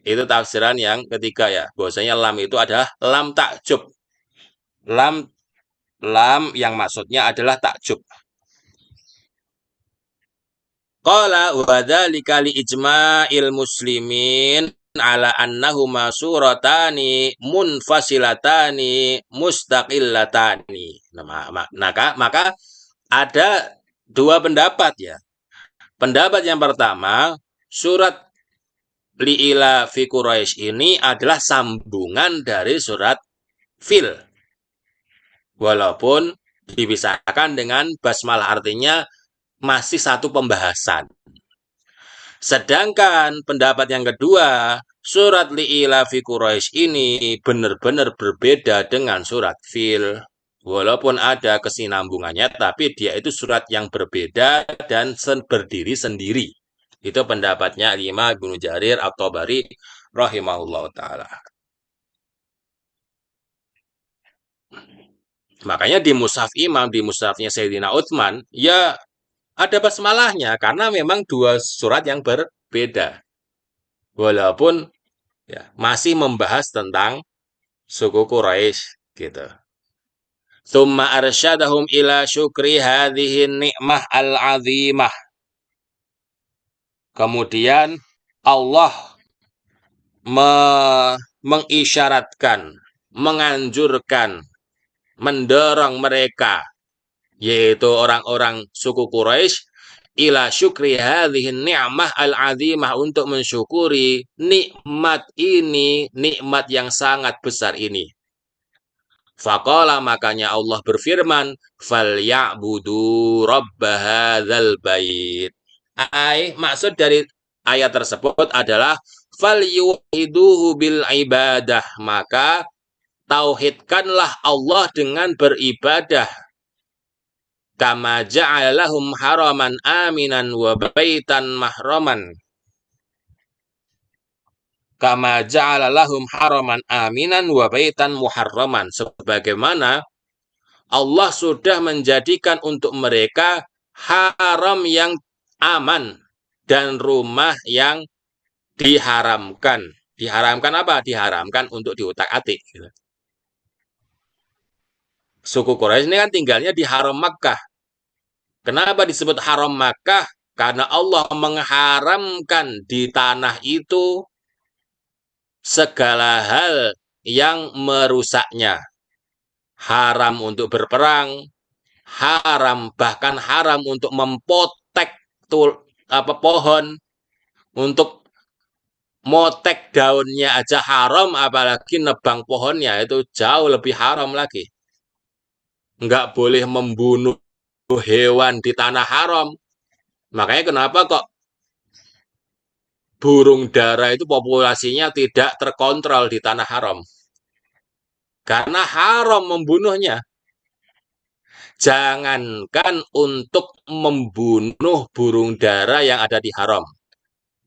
itu tafsiran yang ketiga ya. Bahwasanya lam itu adalah lam takjub. Lam lam yang maksudnya adalah takjub. Qala wa dzalika li ijma'il muslimin ala annahuma suratani munfasilatani mustaqillatani. Maka ada dua pendapat ya. Pendapat yang pertama, surat Li'ila fi Quraisy ini adalah sambungan dari surat Fil. Walaupun dipisahkan dengan basmalah, artinya masih satu pembahasan. Sedangkan pendapat yang kedua, surat Li'ila fi Quraisy ini benar-benar berbeda dengan surat Fil. Walaupun ada kesinambungannya, tapi dia itu surat yang berbeda dan berdiri sendiri. Itu pendapatnya Imam Ibnu Jarir At-Tabari rahimahullah ta'ala. Makanya di mushaf Imam, di mushafnya Sayyidina Utsman, ya ada basmalahnya karena memang dua surat yang berbeda. Walaupun ya, masih membahas tentang suku Quraisy gitu. Tsumma arsyadahum ila syukri hadhihi ni'mah al-'azimah. Kemudian Allah mengisyaratkan, menganjurkan, mendorong mereka, yaitu orang-orang suku Quraisy, ila syukri hadhihi ni'mah al-'azimah, untuk mensyukuri nikmat ini, nikmat yang sangat besar ini. Faqala, makanya Allah berfirman, falyabudu rabb hadzal bait. Maksud dari ayat tersebut adalah falyuhiduhu bil ibadah, maka tauhidkanlah Allah dengan beribadah. Kama ja'alahum haraman aminan wa baitan mahraman. Kama ja'alahum haraman aminan wa baitan muharraman. Sebagaimana Allah sudah menjadikan untuk mereka haram yang aman dan rumah yang diharamkan. Diharamkan apa? Diharamkan untuk diutak-atik. Suku Quraisy ini kan tinggalnya di Haram Makkah. Kenapa disebut Haram Makkah? Karena Allah mengharamkan di tanah itu segala hal yang merusaknya. Haram untuk berperang, haram, bahkan haram untuk mempotek pohon, untuk motek daunnya aja haram, apalagi nebang pohonnya, itu jauh lebih haram lagi. Nggak boleh membunuh hewan di tanah haram. Makanya kenapa kok burung dara itu populasinya tidak terkontrol di tanah haram? Karena haram membunuhnya. Jangankan untuk membunuh burung dara yang ada di haram,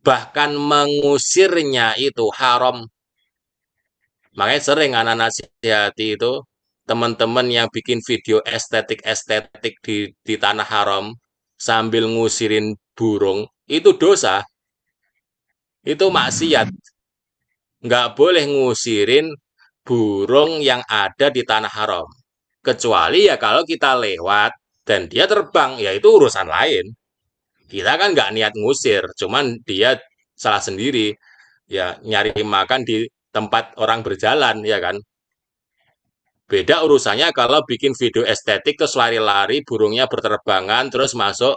bahkan mengusirnya itu haram. Makanya sering anak nasihati itu, teman-teman yang bikin video estetik-estetik di tanah haram sambil ngusirin burung, itu dosa. Itu maksiat. Nggak boleh ngusirin burung yang ada di tanah haram. Kecuali ya kalau kita lewat dan dia terbang, ya itu urusan lain. Kita kan nggak niat ngusir, cuman dia salah sendiri. Ya nyari makan di tempat orang berjalan, ya kan. Beda urusannya kalau bikin video estetik terus lari-lari, burungnya berterbangan, terus masuk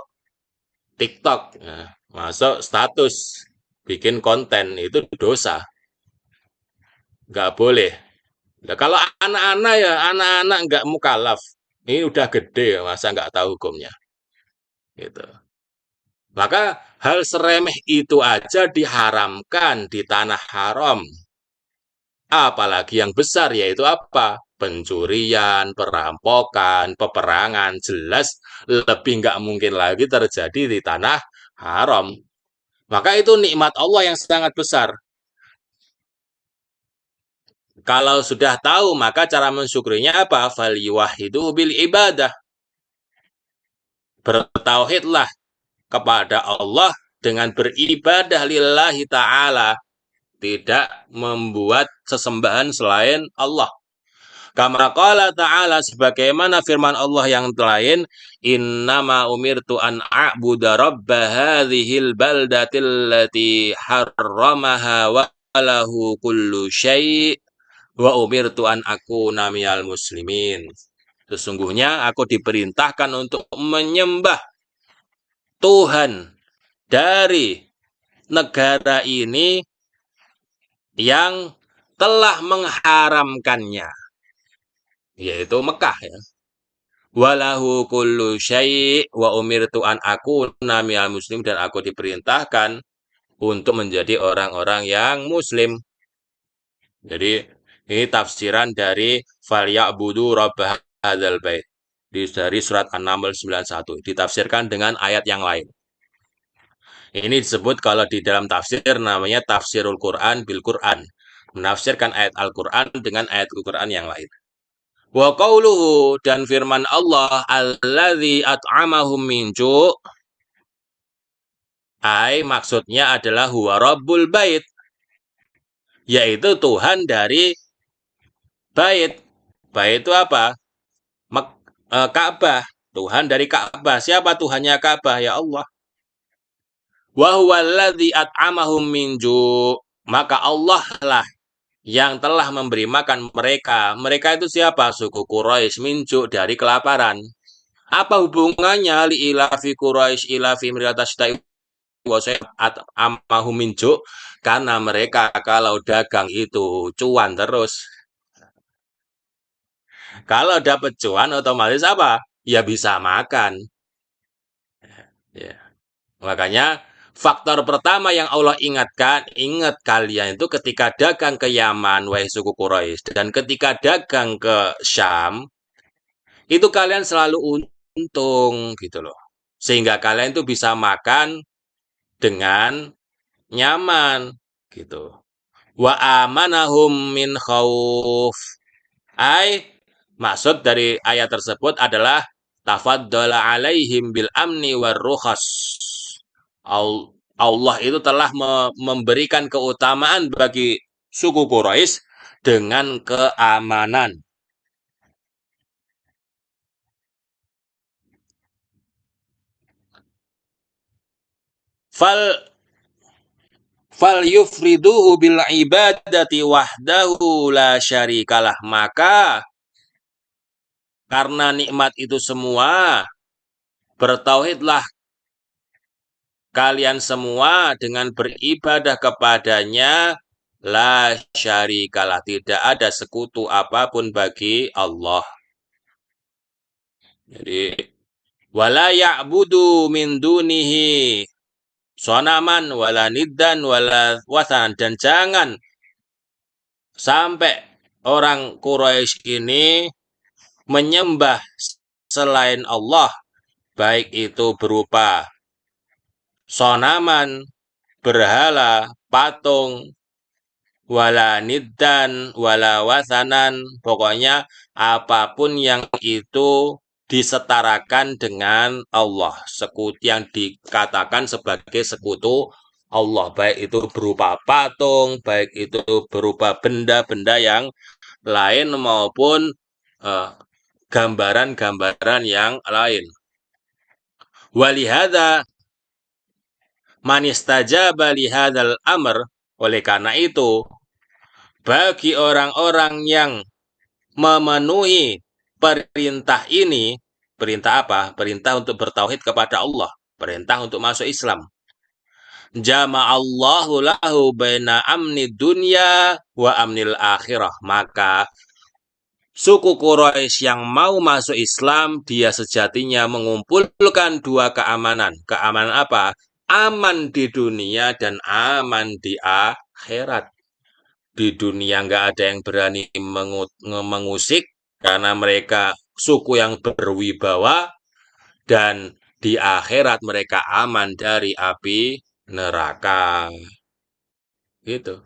TikTok, nah, masuk status, bikin konten, itu dosa. Nggak boleh. Nah, kalau anak-anak ya, anak-anak nggak mukallaf. Ini udah gede, masa nggak tahu hukumnya. Gitu. Maka hal seremeh itu aja diharamkan di tanah haram. Apalagi yang besar, yaitu apa? Pencurian, perampokan, peperangan. Jelas lebih nggak mungkin lagi terjadi di tanah haram. Maka itu nikmat Allah yang sangat besar. Kalau sudah tahu, maka cara mensyukurinya apa? Falyuwahhidu bil ibadah. Bertauhidlah kepada Allah dengan beribadah lillahi ta'ala. Tidak membuat sesembahan selain Allah. Kama qala ta'ala, sebagaimana firman Allah yang lain, innama umirtu an a'buda rabba hadhil baldatil lati harramaha wa lahu kullu syai' wa umirtu an akuna minal muslimin. Sesungguhnya aku diperintahkan untuk menyembah Tuhan dari negara ini yang telah mengharamkannya, yaitu Mekah ya. Walahu kullu syai' wa umirtu an akuna minal muslim, dan aku diperintahkan untuk menjadi orang-orang yang muslim. Jadi ini tafsiran dari falya'budu rabb hadzal bait dari surat An-Naml 91, ditafsirkan dengan ayat yang lain. Ini disebut kalau di dalam tafsir namanya tafsirul Quran bil Quran, menafsirkan ayat Al-Quran dengan ayat Al-Quran yang lain. Wa qauluhu, dan firman Allah, alladzi at'amahum min ju', maksudnya adalah huwa rabbul bait, yaitu Tuhan dari bait. Bait itu apa? Ka'bah. Tuhan dari Ka'bah. Siapa Tuhannya Ka'bah? Ya Allah. Wa huwa alladzi at'amahum min ju', maka Allah lah yang telah memberi makan mereka. Mereka itu siapa? Suku Quraisy, min ju' dari kelaparan. Apa hubungannya li ilafi Quraisy ilafi miratastai amahum min ju'? Karena mereka kalau dagang itu cuan terus. Kalau dapat cuan otomatis apa? Ya bisa makan. Ya. Makanya faktor pertama yang Allah ingatkan, ingat kalian itu ketika dagang ke Yaman, wahai suku Quraisy, dan ketika dagang ke Syam, itu kalian selalu untung gitu loh. Sehingga kalian itu bisa makan dengan nyaman gitu. Wa amanahum min khauf. Maksud dari ayat tersebut adalah tafaddala alaihim bil amni war rukhas. Allah itu telah memberikan keutamaan bagi suku Quraisy dengan keamanan. Fal yufriduhu bil ibadati wahdahu la syarikalah. Maka karena nikmat itu semua, bertauhidlah kalian semua dengan beribadah kepadanya, la syarikalah, tidak ada sekutu apapun bagi Allah. Jadi wala ya'budu min dunihi sonaman wala niddan wala wasan, dan jangan sampai orang Quraisy ini menyembah selain Allah, baik itu berupa sonaman, berhala, patung, wala niddan, wala wasanan, pokoknya apapun yang itu disetarakan dengan Allah, sekutu yang dikatakan sebagai sekutu Allah, baik itu berupa patung, baik itu berupa benda-benda yang lain maupun gambaran-gambaran yang lain. Walihada manistajaba lihadzal amr, oleh karena itu bagi orang-orang yang memenuhi perintah ini, perintah apa? Perintah untuk bertauhid kepada Allah, perintah untuk masuk Islam. Jama'allahu lahu baina amni dunya wa amnil akhirah. Maka suku Quraisy yang mau masuk Islam, dia sejatinya mengumpulkan dua keamanan. Keamanan apa? Aman di dunia dan aman di akhirat. Di dunia nggak ada yang berani mengusik karena mereka suku yang berwibawa, dan di akhirat mereka aman dari api neraka. Gitu.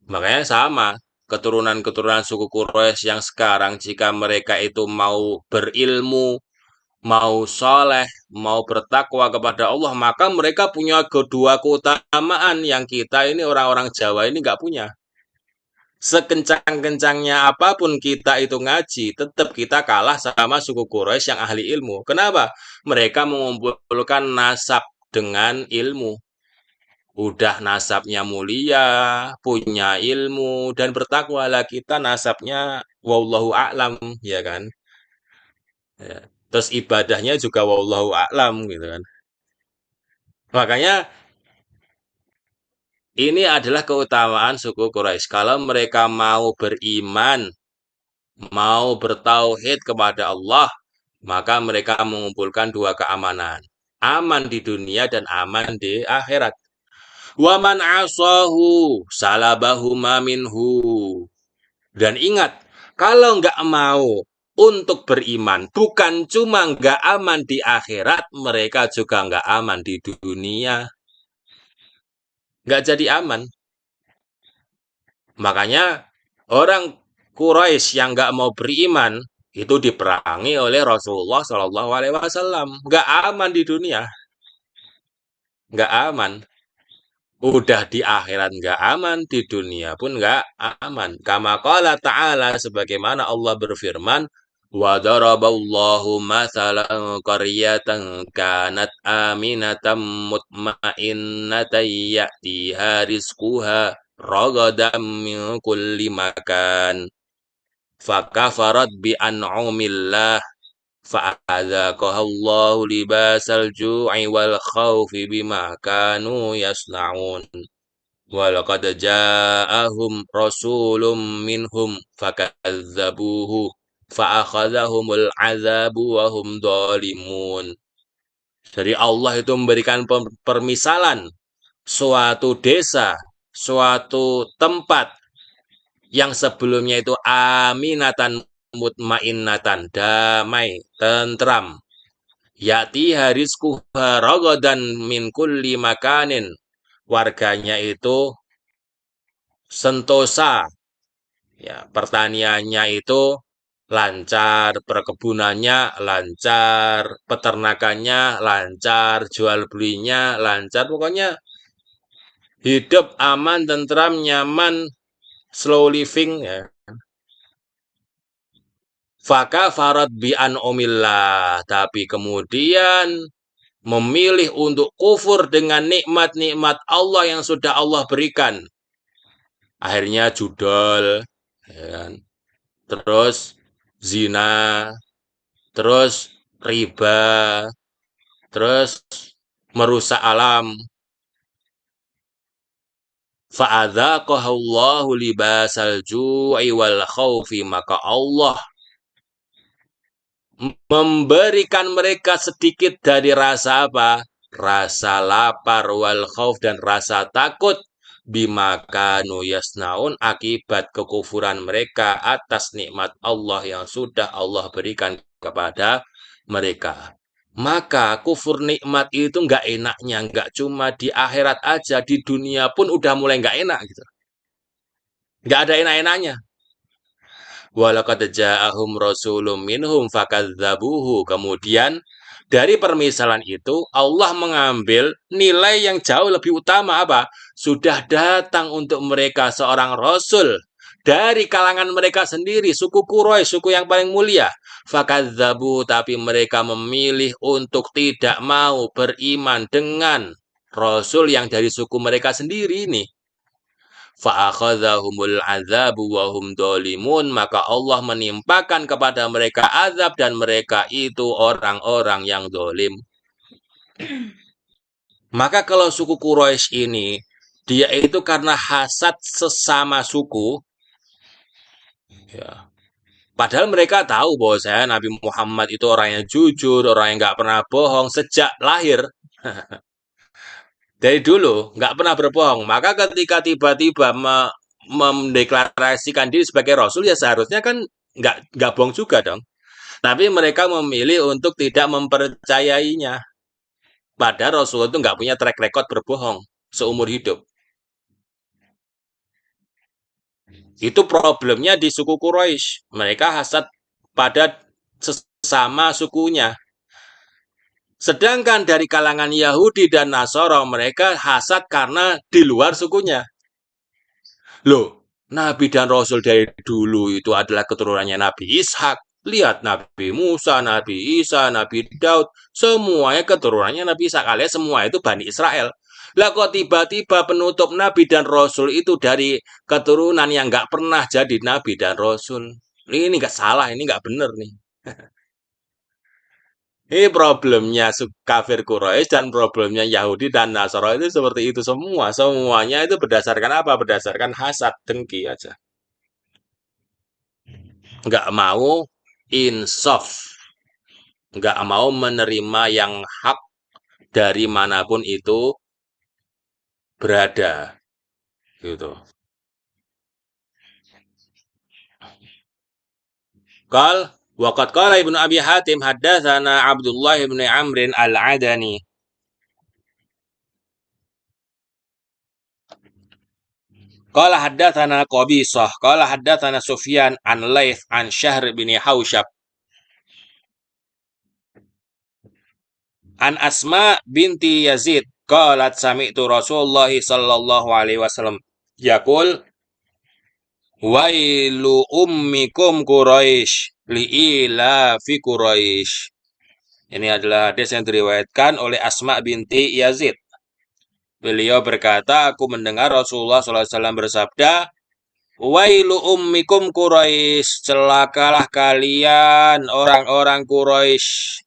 Makanya sama, keturunan-keturunan suku Quraisy yang sekarang jika mereka itu mau berilmu, mau soleh, mau bertakwa kepada Allah, maka mereka punya kedua keutamaan yang kita ini orang-orang Jawa ini nggak punya. Sekencang-kencangnya apapun kita itu ngaji, tetap kita kalah sama suku Quraisy yang ahli ilmu. Kenapa? Mereka mengumpulkan nasab dengan ilmu. Udah nasabnya mulia, punya ilmu, dan bertakwa lah kita nasabnya wallahu a'lam, ya kan? Ya. Terus ibadahnya juga wallahu a'lam gitu kan. Makanya ini adalah keutamaan suku Quraisy. Kalau mereka mau beriman, mau bertauhid kepada Allah, maka mereka mengumpulkan dua keamanan. Aman di dunia dan aman di akhirat. Waman asahu salabahuma minhu. Dan ingat, kalau nggak mau untuk beriman, bukan cuma nggak aman di akhirat, mereka juga nggak aman di dunia. Nggak jadi aman. Makanya orang Quraisy yang nggak mau beriman itu diperangi oleh Rasulullah Shallallahu Alaihi Wasallam. Nggak aman di dunia, nggak aman. Udah di akhirat nggak aman, di dunia pun nggak aman. Kama qala ta'ala, sebagaimana Allah berfirman, wa daraballahu mathalan qaryatan kanat aminatan mutmainnatan ya'tiha rizquha ragadan min kulli makan. Fakafarat bi an'umillah fa'adzaqaha Allahu libasal ju'i wal khawfi bima kanu yasna'un. Walaqad ja'ahum rasulun minhum fakadzabuhu fa'akhadhahumul azabu wa hum dhalimun. Jadi Allah itu memberikan permisalan suatu desa, suatu tempat yang sebelumnya itu aminatan mutmainnatan, damai, tentram. Yati harizquha ragadan min kulli makanin. Warganya itu sentosa, ya, pertaniannya itu lancar, perkebunannya lancar, peternakannya lancar, jual belinya lancar, pokoknya hidup aman, tentram, nyaman, slow living, ya. Faka farad bi an'umillah, tapi kemudian memilih untuk kufur dengan nikmat-nikmat Allah yang sudah Allah berikan. Akhirnya judol, ya kan? Terus zina, terus riba, terus merusak alam. Fa'adzaqahallahu libasal ju'i wal khawfi, maka Allah memberikan mereka sedikit dari rasa apa? Rasa lapar wal khauf dan rasa takut bima kanu yasnaun, akibat kekufuran mereka atas nikmat Allah yang sudah Allah berikan kepada mereka. Maka kufur nikmat itu nggak enaknya, nggak cuma di akhirat aja, di dunia pun udah mulai nggak enak gitu. Nggak ada enak-enaknya. Walaqad ja'ahum rasulun minhum fakadzabuhu. Kemudian dari permisalan itu Allah mengambil nilai yang jauh lebih utama apa? Sudah datang untuk mereka seorang rasul dari kalangan mereka sendiri, suku Quraisy, suku yang paling mulia. Fakadzabu, tapi mereka memilih untuk tidak mau beriman dengan rasul yang dari suku mereka sendiri ini. Fa'akhadzahumul azabu wa hum dhalimun, maka Allah menimpakan kepada mereka azab dan mereka itu orang-orang yang dolim. Maka kalau suku Quraisy ini dia itu karena hasad sesama suku, ya. Padahal mereka tahu bahwa saya Nabi Muhammad itu orang yang jujur, orang yang nggak pernah bohong sejak lahir. Dari dulu nggak pernah berbohong. Maka ketika tiba-tiba mendeklarasikan diri sebagai Rasul, ya seharusnya kan nggak bohong juga dong. Tapi mereka memilih untuk tidak mempercayainya. Padahal Rasulullah itu nggak punya track record berbohong seumur hidup. Itu problemnya di suku Quraisy. Mereka hasad pada sesama sukunya. Sedangkan dari kalangan Yahudi dan Nasara, mereka hasad karena di luar sukunya. Loh, Nabi dan Rasul dari dulu itu adalah keturunannya Nabi Ishak. Lihat Nabi Musa, Nabi Isa, Nabi Daud. Semuanya keturunannya Nabi Ishak. Alias semua itu Bani Israel. Lah kok tiba-tiba penutup Nabi dan Rasul itu dari keturunan yang nggak pernah jadi Nabi dan Rasul. Ini nggak salah, ini nggak benar nih. Ini problemnya kafir Quraisy dan problemnya Yahudi dan Nasara itu seperti itu semua. Semuanya itu berdasarkan apa? Berdasarkan hasad, dengki aja. Nggak mau insaf. Nggak mau menerima yang hak dari manapun itu berada. Gitu. Waqad qala Ibnu Abi Hatim haddatsana Abdullah ibn Amr al-Adani. Qala haddatsana Qabisah, qala haddatsana Sufyan an Laits an Syahr bin Hausyab. An Asma binti Yazid qalat sami'tu Rasulullah sallallahu alaihi wasallam yaqul wailu ummikum Quraisy li'ila fi Quraisy. Ini adalah hadis yang diriwayatkan oleh Asma binti Yazid. Beliau berkata, aku mendengar Rasulullah SAW bersabda, wailu ummikum Quraisy, celakalah kalian orang-orang Quraisy.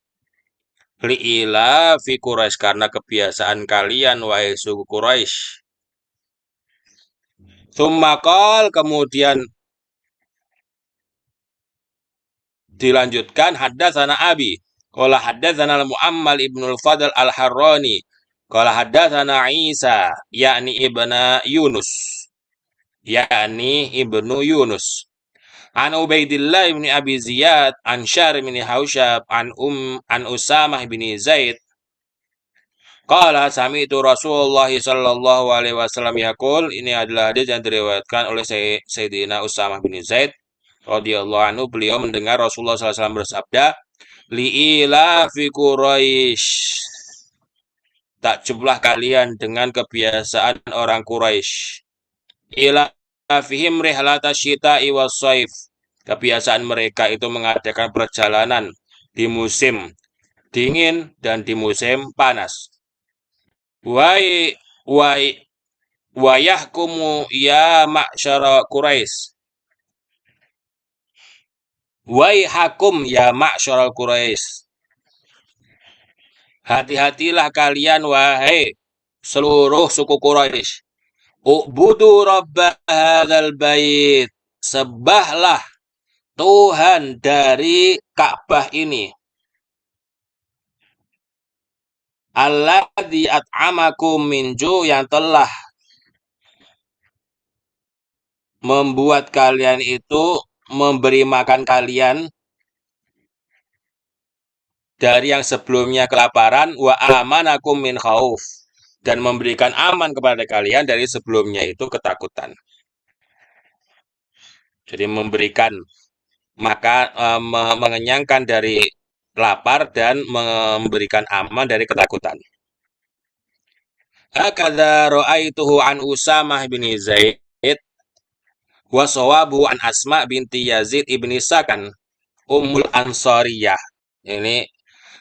Li'ila fi Quraisy, karena kebiasaan kalian wahai suku Quraisy. Tsumma kemudian dilanjutkan haddatsana Abi. Qala haddatsana Muammal ibnul Fadl al-Harrani. Qala haddatsana Isa yakni ibnu Yunus. An Ubaidillah ibn Abi Ziyad an Syar bin Hausyab an Usamah bin Zaid. Qala sami'tu Rasulullah sallallahu alaihi wasallam yaqul, ini adalah hadis yang diriwayatkan oleh Sayyidina Usamah bin Zaid radhiyallahu anhu. Beliau mendengar Rasulullah SAW bersabda, li'ila fi Quraisy, takjublah kalian dengan kebiasaan orang Quraisy. Ila fihim rihlata syita'i was-saif, kebiasaan mereka itu mengadakan perjalanan di musim dingin dan di musim panas. Wayahkumu ya ma'syara Quraisy. Waihakum ya ma'syara Quraisy. Hati-hatilah kalian wahai seluruh suku Quraisy. U'budu rabb hadzal bait. Sembahlah Tuhan dari Ka'bah ini. Alladzi at'amakum min ju', yang telah membuat kalian itu memberi makan kalian dari yang sebelumnya kelaparan, wa amanakum min khauf, dan memberikan aman kepada kalian dari sebelumnya itu ketakutan. Jadi memberikan mengenyangkan dari lapar dan memberikan aman dari ketakutan. Hakadza ra'aituhu an Usamah bin Zaid wa sawabu an Asma binti Yazid ibni Sakan Ummul Ansariyah. Ini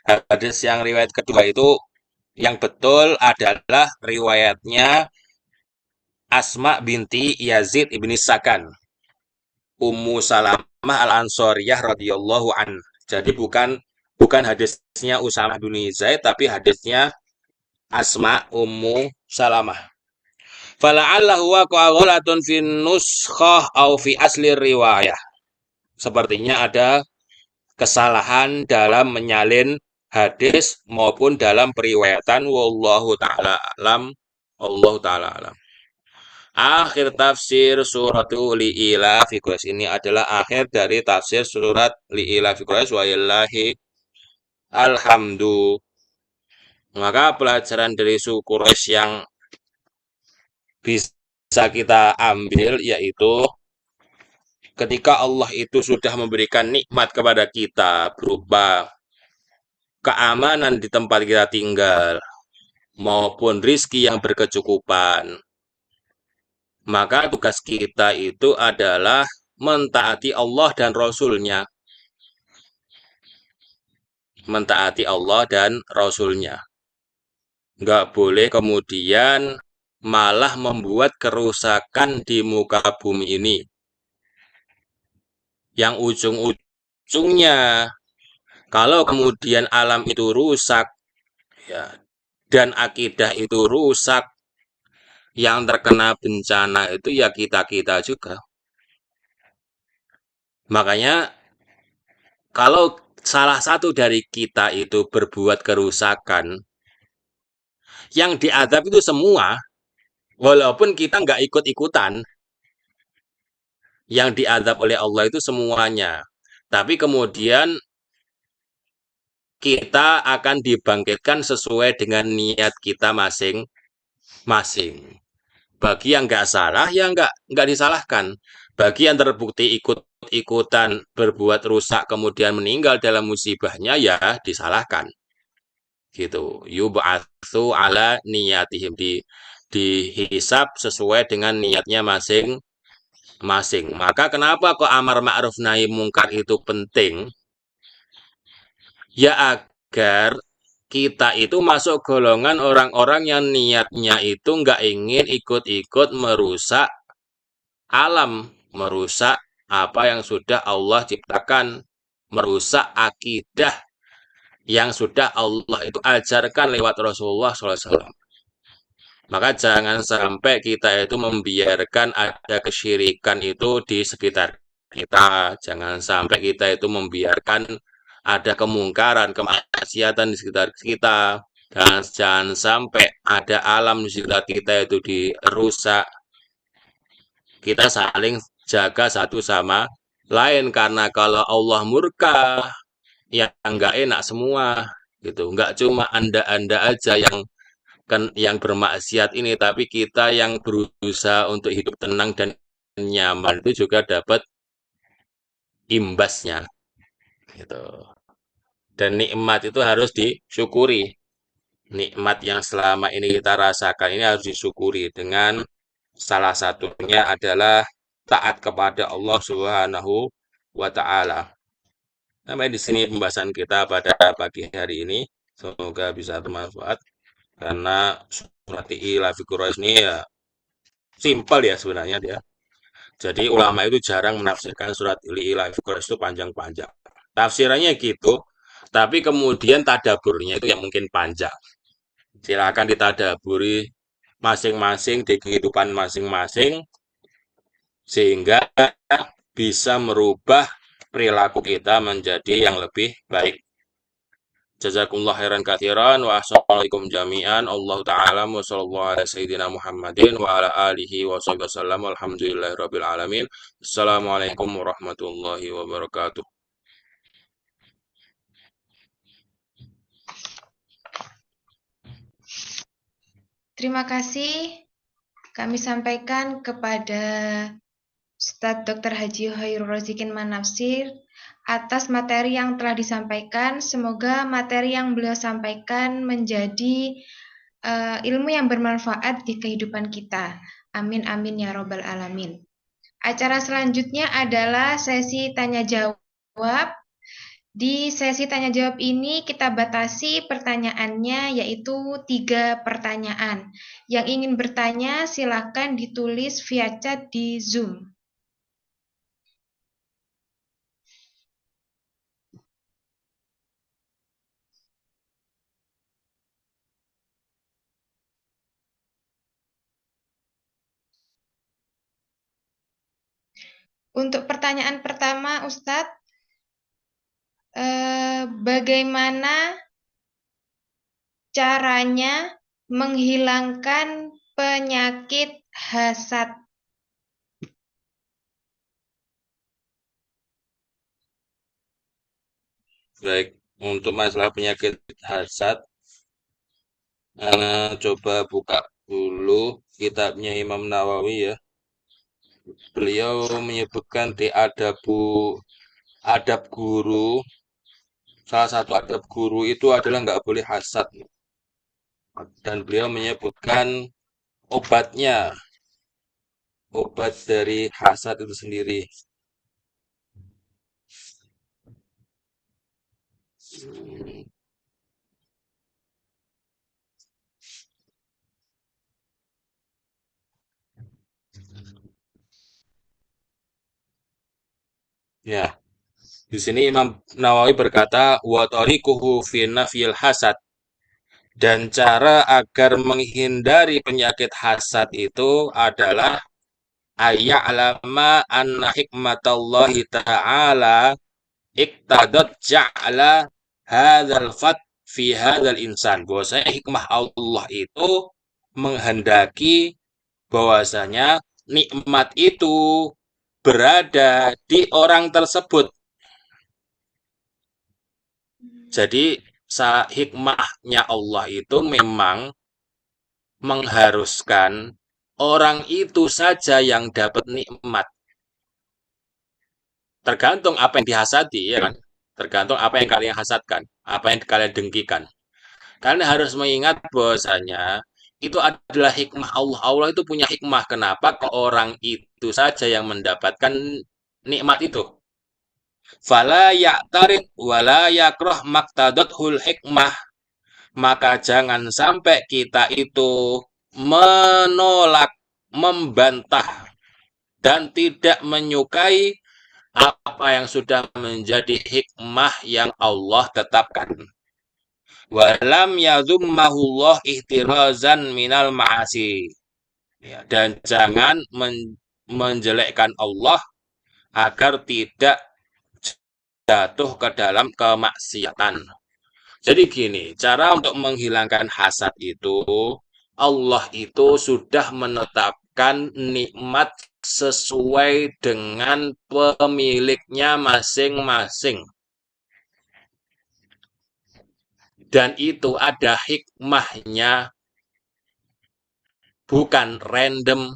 hadis yang riwayat kedua itu yang betul adalah riwayatnya Asma binti Yazid ibni Sakan Ummu Salamah al-Ansariyah radhiyallahu an. Jadi bukan hadisnya Usamah bin Zaid, tapi hadisnya Asma Ummu Salamah. Fala'allahu waqa'a ghalatun fi nuskhah au fi asli riwayah. Sepertinya ada kesalahan dalam menyalin hadis maupun dalam periwayatan. Wallahu ta'ala alam. Allah ta'ala alam. Akhir tafsir surat Li'ila fi Quraisy, ini adalah akhir dari tafsir surat Li'ila fi Quraisy. Wallahi alhamdu. Maka pelajaran dari suku Quraisy yang bisa kita ambil yaitu ketika Allah itu sudah memberikan nikmat kepada kita berupa keamanan di tempat kita tinggal maupun rizki yang berkecukupan, maka tugas kita itu adalah mentaati Allah dan Rasul-Nya. Mentaati Allah dan Rasul-Nya. Nggak boleh kemudian malah membuat kerusakan di muka bumi ini. Yang ujung-ujungnya, kalau kemudian alam itu rusak, ya, dan akidah itu rusak, yang terkena bencana itu ya kita-kita juga. Makanya kalau salah satu dari kita itu berbuat kerusakan, yang diadab itu semua, walaupun kita nggak ikut-ikutan, yang diadab oleh Allah itu semuanya. Tapi kemudian kita akan dibangkitkan sesuai dengan niat kita masing-masing. Bagi yang nggak salah, ya nggak disalahkan. Bagi yang terbukti ikut-ikutan berbuat rusak kemudian meninggal dalam musibahnya, ya disalahkan. Gitu. Yub'atsu ala niyatihim, dihisab sesuai dengan niatnya masing-masing. Maka kenapa kok amar ma'ruf nahi mungkar itu penting? Ya agar kita itu masuk golongan orang-orang yang niatnya itu nggak ingin ikut-ikut merusak alam, merusak apa yang sudah Allah ciptakan, merusak akidah yang sudah Allah itu ajarkan lewat Rasulullah SAW. Maka jangan sampai kita itu membiarkan ada kesyirikan itu di sekitar kita. Jangan sampai kita itu membiarkan ada kemungkaran, kemaksiatan di sekitar kita. Dan jangan sampai ada alam di sekitar kita itu dirusak. Kita saling jaga satu sama lain, karena kalau Allah murka, ya nggak enak semua gitu. Nggak cuma anda aja yang bermaksiat ini, tapi kita yang berusaha untuk hidup tenang dan nyaman itu juga dapat imbasnya gitu. Dan nikmat itu harus disyukuri. Nikmat yang selama ini kita rasakan ini harus disyukuri dengan salah satunya adalah taat kepada Allah Subhanahu wa taala. Sampai di sini pembahasan kita pada pagi hari ini. Semoga bisa bermanfaat karena surat Ila fi Quraisy ini ya simpel ya sebenarnya dia. Jadi ulama itu jarang menafsirkan surat Ila fi Quraisy itu panjang-panjang. Tafsirannya gitu, tapi kemudian tadaburnya itu yang mungkin panjang. Silakan ditadaburi masing-masing di kehidupan masing-masing sehingga bisa merubah perilaku kita menjadi yang lebih baik. Jazakumullah khairan katsiran wa assalamualaikum jami'an. Allah taala wa sallallahu ala sayyidina Muhammadin wa ala alihi wa sahbihi wasallam. Alhamdulillahirabbil alamin. Assalamualaikum warahmatullahi wabarakatuh. Terima kasih kami sampaikan kepada Ustadz Dr. Haji Khairul Razikin Manafsir atas materi yang telah disampaikan. Semoga materi yang beliau sampaikan menjadi ilmu yang bermanfaat di kehidupan kita. Amin amin ya robbal alamin. Acara selanjutnya adalah sesi tanya jawab. Di sesi tanya jawab ini kita batasi pertanyaannya yaitu 3 pertanyaan. Yang ingin bertanya silakan ditulis via chat di Zoom. Untuk pertanyaan pertama, Ustadz, bagaimana caranya menghilangkan penyakit hasad? Baik, untuk masalah penyakit hasad Coba buka dulu kitabnya Imam Nawawi ya. Beliau menyebutkan di adab guru. Salah satu adab guru itu adalah nggak boleh hasad. Dan beliau menyebutkan obatnya, obat dari hasad itu sendiri. Hmm, Ya, di sini Imam Nawawi berkata, wa tariquhu fi nafyil hasad. Dan cara agar menghindari penyakit hasad itu adalah ayya'lama anna hikmatallahi ta'ala iqtadat ja'la hadzal fat fi hadzal insan. Bahwasanya hikmah Allah itu menghendaki bahwasanya nikmat itu berada di orang tersebut. Jadi hikmahnya Allah itu memang mengharuskan orang itu saja yang dapat nikmat. Tergantung apa yang dihasati, ya kan? Tergantung apa yang kalian hasadkan, apa yang kalian dengkikan. Kalian harus mengingat bahwasanya itu adalah hikmah Allah. Allah itu punya hikmah. Kenapa ke orang itu saja yang mendapatkan nikmat itu? Fala ya'tarid wala yakrah maktadathul hikmah. Maka jangan sampai kita itu menolak, membantah, dan tidak menyukai apa yang sudah menjadi hikmah yang Allah tetapkan. Walam yazummahullah ihtirazan minal ma'asi. Ya, dan jangan menjelekkan Allah agar tidak jatuh ke dalam kemaksiatan. Jadi gini, cara untuk menghilangkan hasad itu, Allah itu sudah menetapkan nikmat sesuai dengan pemiliknya masing-masing. Dan itu ada hikmahnya, bukan random.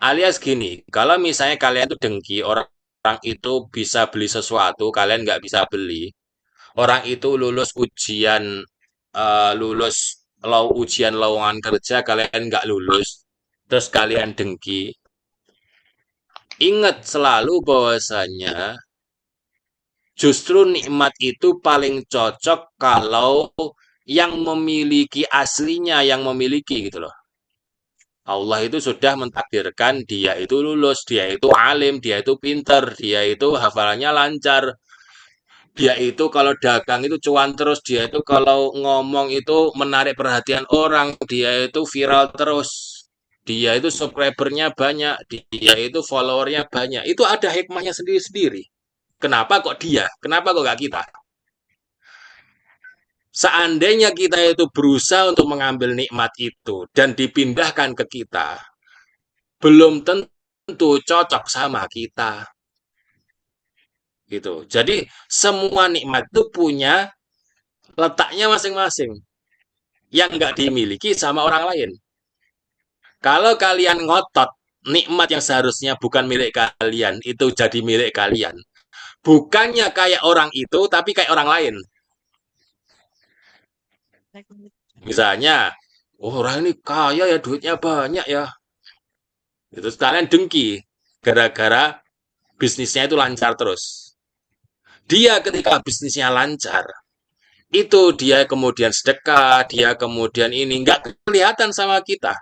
Alias gini, kalau misalnya kalian itu dengki, orang itu bisa beli sesuatu, kalian nggak bisa beli. Orang itu lulus ujian lowongan kerja, kalian nggak lulus. Terus kalian dengki. Ingat selalu bahwasanya justru nikmat itu paling cocok kalau yang memiliki aslinya yang memiliki gitu loh. Allah itu sudah mentakdirkan dia itu lulus, dia itu alim, dia itu pinter, dia itu hafalannya lancar, dia itu kalau dagang itu cuan terus, dia itu kalau ngomong itu menarik perhatian orang, dia itu viral terus, dia itu subscribernya banyak, dia itu followernya banyak. Itu ada hikmahnya sendiri-sendiri. Kenapa kok dia? Kenapa kok gak kita? Seandainya kita itu berusaha untuk mengambil nikmat itu dan dipindahkan ke kita, belum tentu cocok sama kita. Gitu. Jadi semua nikmat itu punya letaknya masing-masing yang nggak dimiliki sama orang lain. Kalau kalian ngotot nikmat yang seharusnya bukan milik kalian itu jadi milik kalian, bukannya kayak orang itu tapi kayak orang lain. Misalnya, oh, orang ini kaya ya, duitnya banyak ya. Itu kalian dengki gara-gara bisnisnya itu lancar terus. Dia ketika bisnisnya lancar, itu dia kemudian sedekah, dia kemudian ini nggak kelihatan sama kita.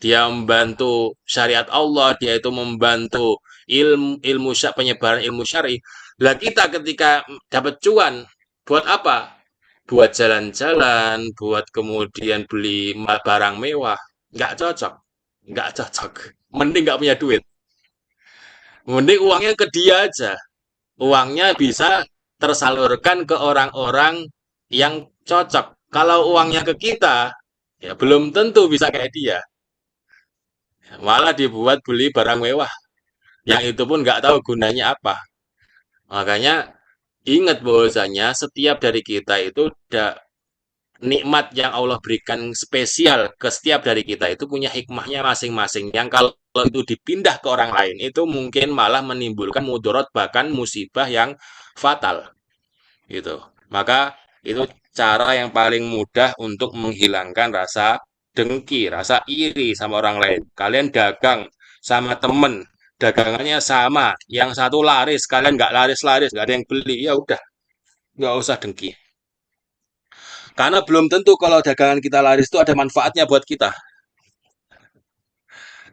Dia membantu syariat Allah, dia itu membantu ilmu penyebaran ilmu syari. Lah kita ketika dapat cuan, buat apa? Buat jalan-jalan, buat kemudian beli barang mewah. Nggak cocok. Nggak cocok. Mending nggak punya duit. Mending uangnya ke dia aja. Uangnya bisa tersalurkan ke orang-orang yang cocok. Kalau uangnya ke kita, ya belum tentu bisa kayak dia. Malah dibuat beli barang mewah. Yang itu pun nggak tahu gunanya apa. Makanya ingat bahwasanya setiap dari kita itu nikmat yang Allah berikan spesial ke setiap dari kita itu punya hikmahnya masing-masing. Yang kalau itu dipindah ke orang lain, itu mungkin malah menimbulkan mudarat bahkan musibah yang fatal. Gitu. Maka itu cara yang paling mudah untuk menghilangkan rasa dengki, rasa iri sama orang lain. Kalian dagang sama temen, dagangannya sama, yang satu laris, kalian nggak laris-laris, nggak ada yang beli, ya udah, nggak usah dengki. Karena belum tentu kalau dagangan kita laris itu ada manfaatnya buat kita.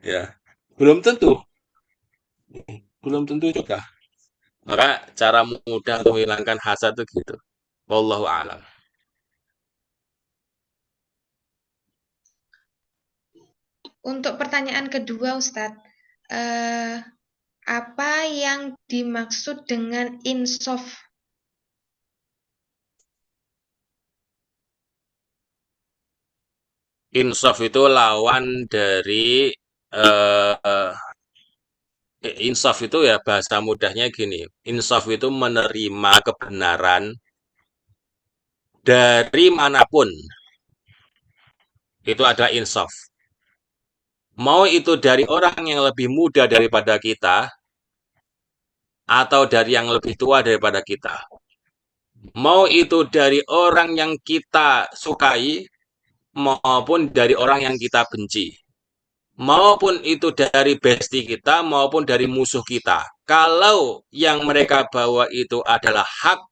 Ya, belum tentu, belum tentu juga. Maka cara mudah untuk menghilangkan hasad itu gitu. Wallahu a'lam. Untuk pertanyaan kedua, Ustadz, eh, apa yang dimaksud dengan insaf? Insaf itu lawan dari eh, insaf itu ya bahasa mudahnya gini. Insaf itu menerima kebenaran dari manapun. Itu adalah insaf. Mau itu dari orang yang lebih muda daripada kita atau dari yang lebih tua daripada kita. Mau itu dari orang yang kita sukai maupun dari orang yang kita benci. Maupun itu dari bestie kita maupun dari musuh kita. Kalau yang mereka bawa itu adalah hak,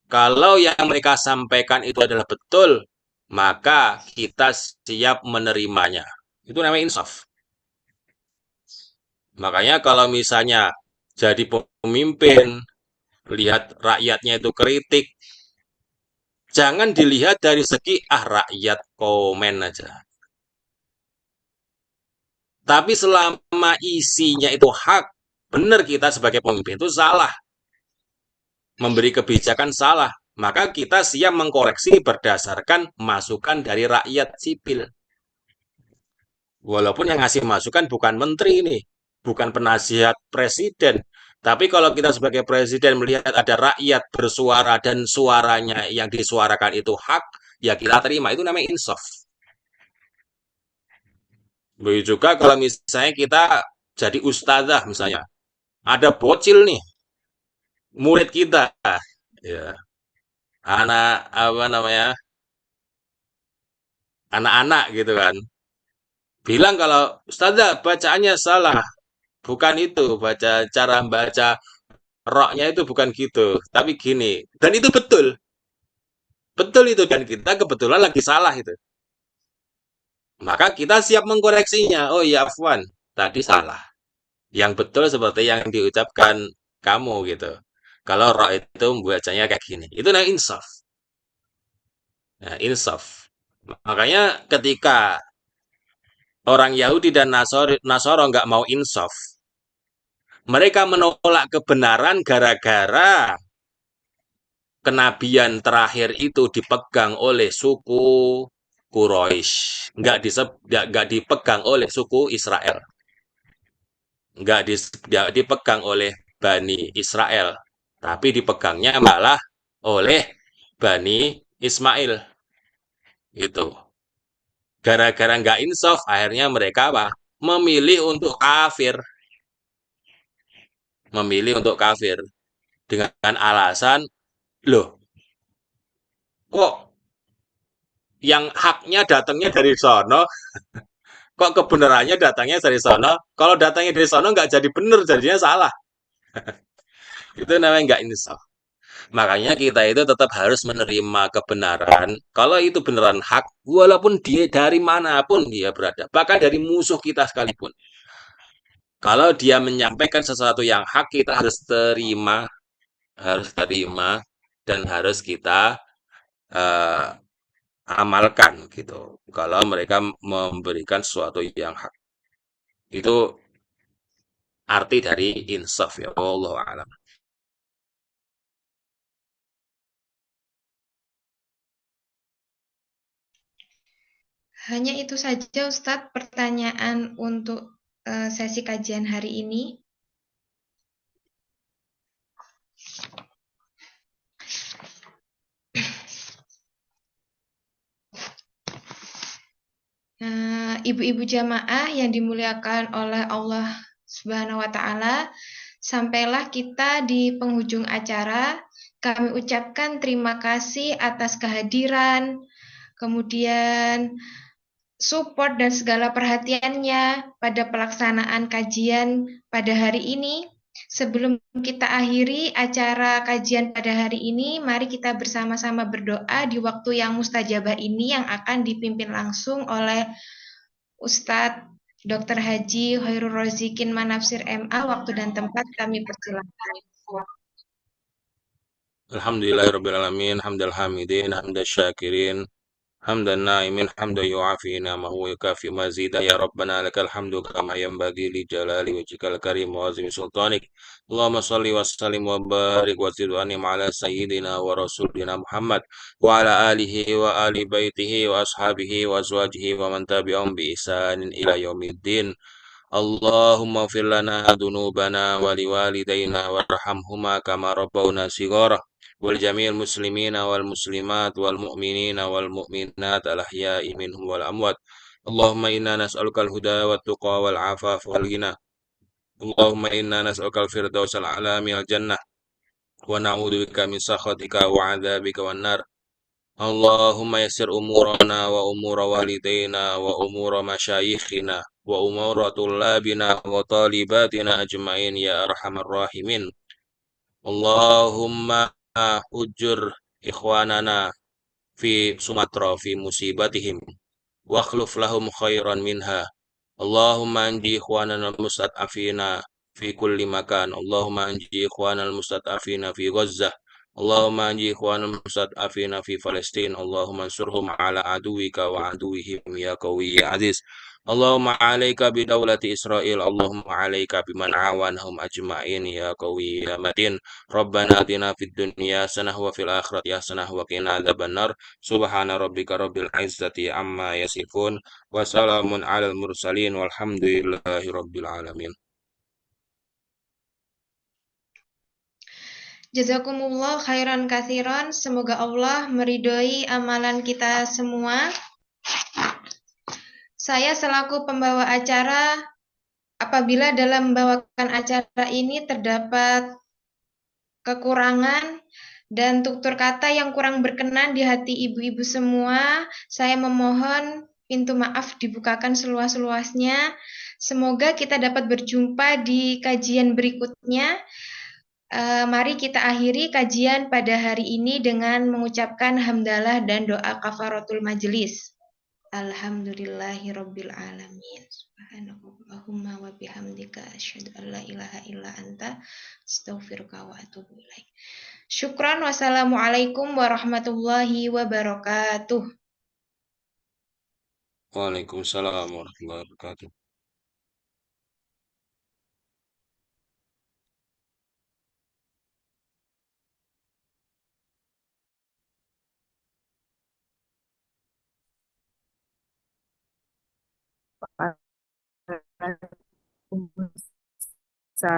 kalau yang mereka sampaikan itu adalah betul, maka kita siap menerimanya. Itu namanya insaf. Makanya kalau misalnya jadi pemimpin, lihat rakyatnya itu kritik, jangan dilihat dari segi rakyat komen aja. Tapi selama isinya itu hak, benar kita sebagai pemimpin itu salah, memberi kebijakan salah, maka kita siap mengkoreksi berdasarkan masukan dari rakyat sipil. Walaupun yang ngasih masukan bukan menteri ini, bukan penasihat presiden. Tapi kalau kita sebagai presiden melihat ada rakyat bersuara dan suaranya yang disuarakan itu hak, ya kita terima. Itu namanya insaf. Begitu juga kalau misalnya kita jadi ustazah misalnya. Ada bocil nih, murid kita. Ya, anak apa namanya? Anak-anak gitu kan. Bilang kalau ustazah bacaannya salah. Bukan itu, cara baca roknya itu bukan gitu, tapi gini. Dan itu betul. Betul itu dan kita kebetulan lagi salah itu. Maka kita siap mengkoreksinya. Oh iya, Afwan, tadi salah. Yang betul seperti yang diucapkan kamu gitu. Kalau rok itu bacanya kayak gini. Itu namanya insaf. Nah, insaf. Makanya ketika orang Yahudi dan Nasoro nggak mau insaf, mereka menolak kebenaran gara-gara kenabian terakhir itu dipegang oleh suku Quraisy, nggak dipegang oleh suku Israel, nggak dipegang oleh Bani Israel, tapi dipegangnya malah oleh Bani Ismail. Itu gara-gara nggak insaf, akhirnya mereka apa? Memilih untuk kafir, memilih untuk kafir dengan alasan, loh, kok yang haknya datangnya dari sono, kok kebenarannya datangnya dari sono? Kalau datangnya dari sono nggak jadi benar, jadinya salah. Itu namanya nggak insaf. Makanya kita itu tetap harus menerima kebenaran. Kalau itu beneran hak, walaupun dia dari manapun dia berada, bahkan dari musuh kita sekalipun. Kalau dia menyampaikan sesuatu yang hak, kita harus terima dan harus kita uh, amalkan gitu. Kalau mereka memberikan sesuatu yang hak, itu arti dari insaf ya Allah alam. Hanya itu saja, Ustadz, pertanyaan untuk sesi kajian hari ini. ibu-ibu jamaah yang dimuliakan oleh Allah Subhanahu wa Ta'ala, sampailah kita di penghujung acara. Kami ucapkan terima kasih atas kehadiran, kemudian support dan segala perhatiannya pada pelaksanaan kajian pada hari ini. Sebelum kita akhiri acara kajian pada hari ini, mari kita bersama-sama berdoa di waktu yang mustajabah ini yang akan dipimpin langsung oleh Ustadz Dr. Haji Khairul Rozikin Manafsir MA. Waktu dan tempat kami persilahkan. Alhamdulillahirrabbilalamin, hamdal hamidin, hamdal syakirin, hamdan na'imin, hamdan yu'afi ni'amahu wa yukafi mazida, ya Rabbana lakal hamdu kama yanbaghi li jalali wajhikal karim wa azimi sultanik. Allahumma salli wa sallim wa barik wa zid wa anim ala sayyidina wa rasulina Muhammad wa ala alihi wa ali baitihi wa ashabihi wa azwajihi wa man tabi'ahum bi ihsanin ila yaumiddin. Allahumma fir lana dunubana wa liwalidayna warhamhuma kama rabbawna shighara wal jami'il muslimina wal muslimat wal mu'minina wal mu'minat al ahya'i minhum wal amwat. Allahumma inna nas'aluka al huda wat tuqa wal afaf wal ghina. Allahumma inna nas'aluka al firdaus al a'la minal jannah wa na'udzu bika min sakhatika wa 'adzabika wan nar. Allahumma yassir umurana wa umura walidayna wa umura masyayikhina wa umura tullabina wa talibatina ajmain ya arhamar rahimin. Allahumma ujur ikhwanana fi Sumatra fi musibatihim wa akhluf lahum khairan minha. Allahumma anji ikhwanana mustad'afina fi kulli makan. Allahumma anji ikhwanal mustad'afina fi Gazzah. Allahumma anji ikhwanal mustad'afina fi Palestin. Allahumma ansurhum ala aduwika wa aduwihim ya qawi ya aziz. Allahumma alaika bidawlati Israel. Allahumma alaika biman awanhum ajma'in ya qawi ya matin. Rabbana atina fid dunya hasanah wa fil akhirati hasanah wa qina adzabannar. Subhana rabbika rabbil izzati amma yasifun. Wassalamun alal mursalin walhamdulillahi rabbil alamin. Jazakumullah khairan katsiran. Semoga Allah meridhoi amalan kita semua. Saya selaku pembawa acara, apabila dalam membawakan acara ini terdapat kekurangan dan tutur kata yang kurang berkenan di hati ibu-ibu semua, saya memohon pintu maaf dibukakan seluas-luasnya. Semoga kita dapat berjumpa di kajian berikutnya. Mari kita akhiri kajian pada hari ini dengan mengucapkan hamdalah dan doa kafaratul majelis. Alhamdulillahirabbil alamin. Subhanakallahumma wa bihamdika asyhadu an la ilaha illa anta astaghfiruka wa atubu ilaik. Syukran, wassalamualaikum warahmatullahi wabarakatuh. Waalaikumsalam warahmatullahi wabarakatuh. Waalaikumsalam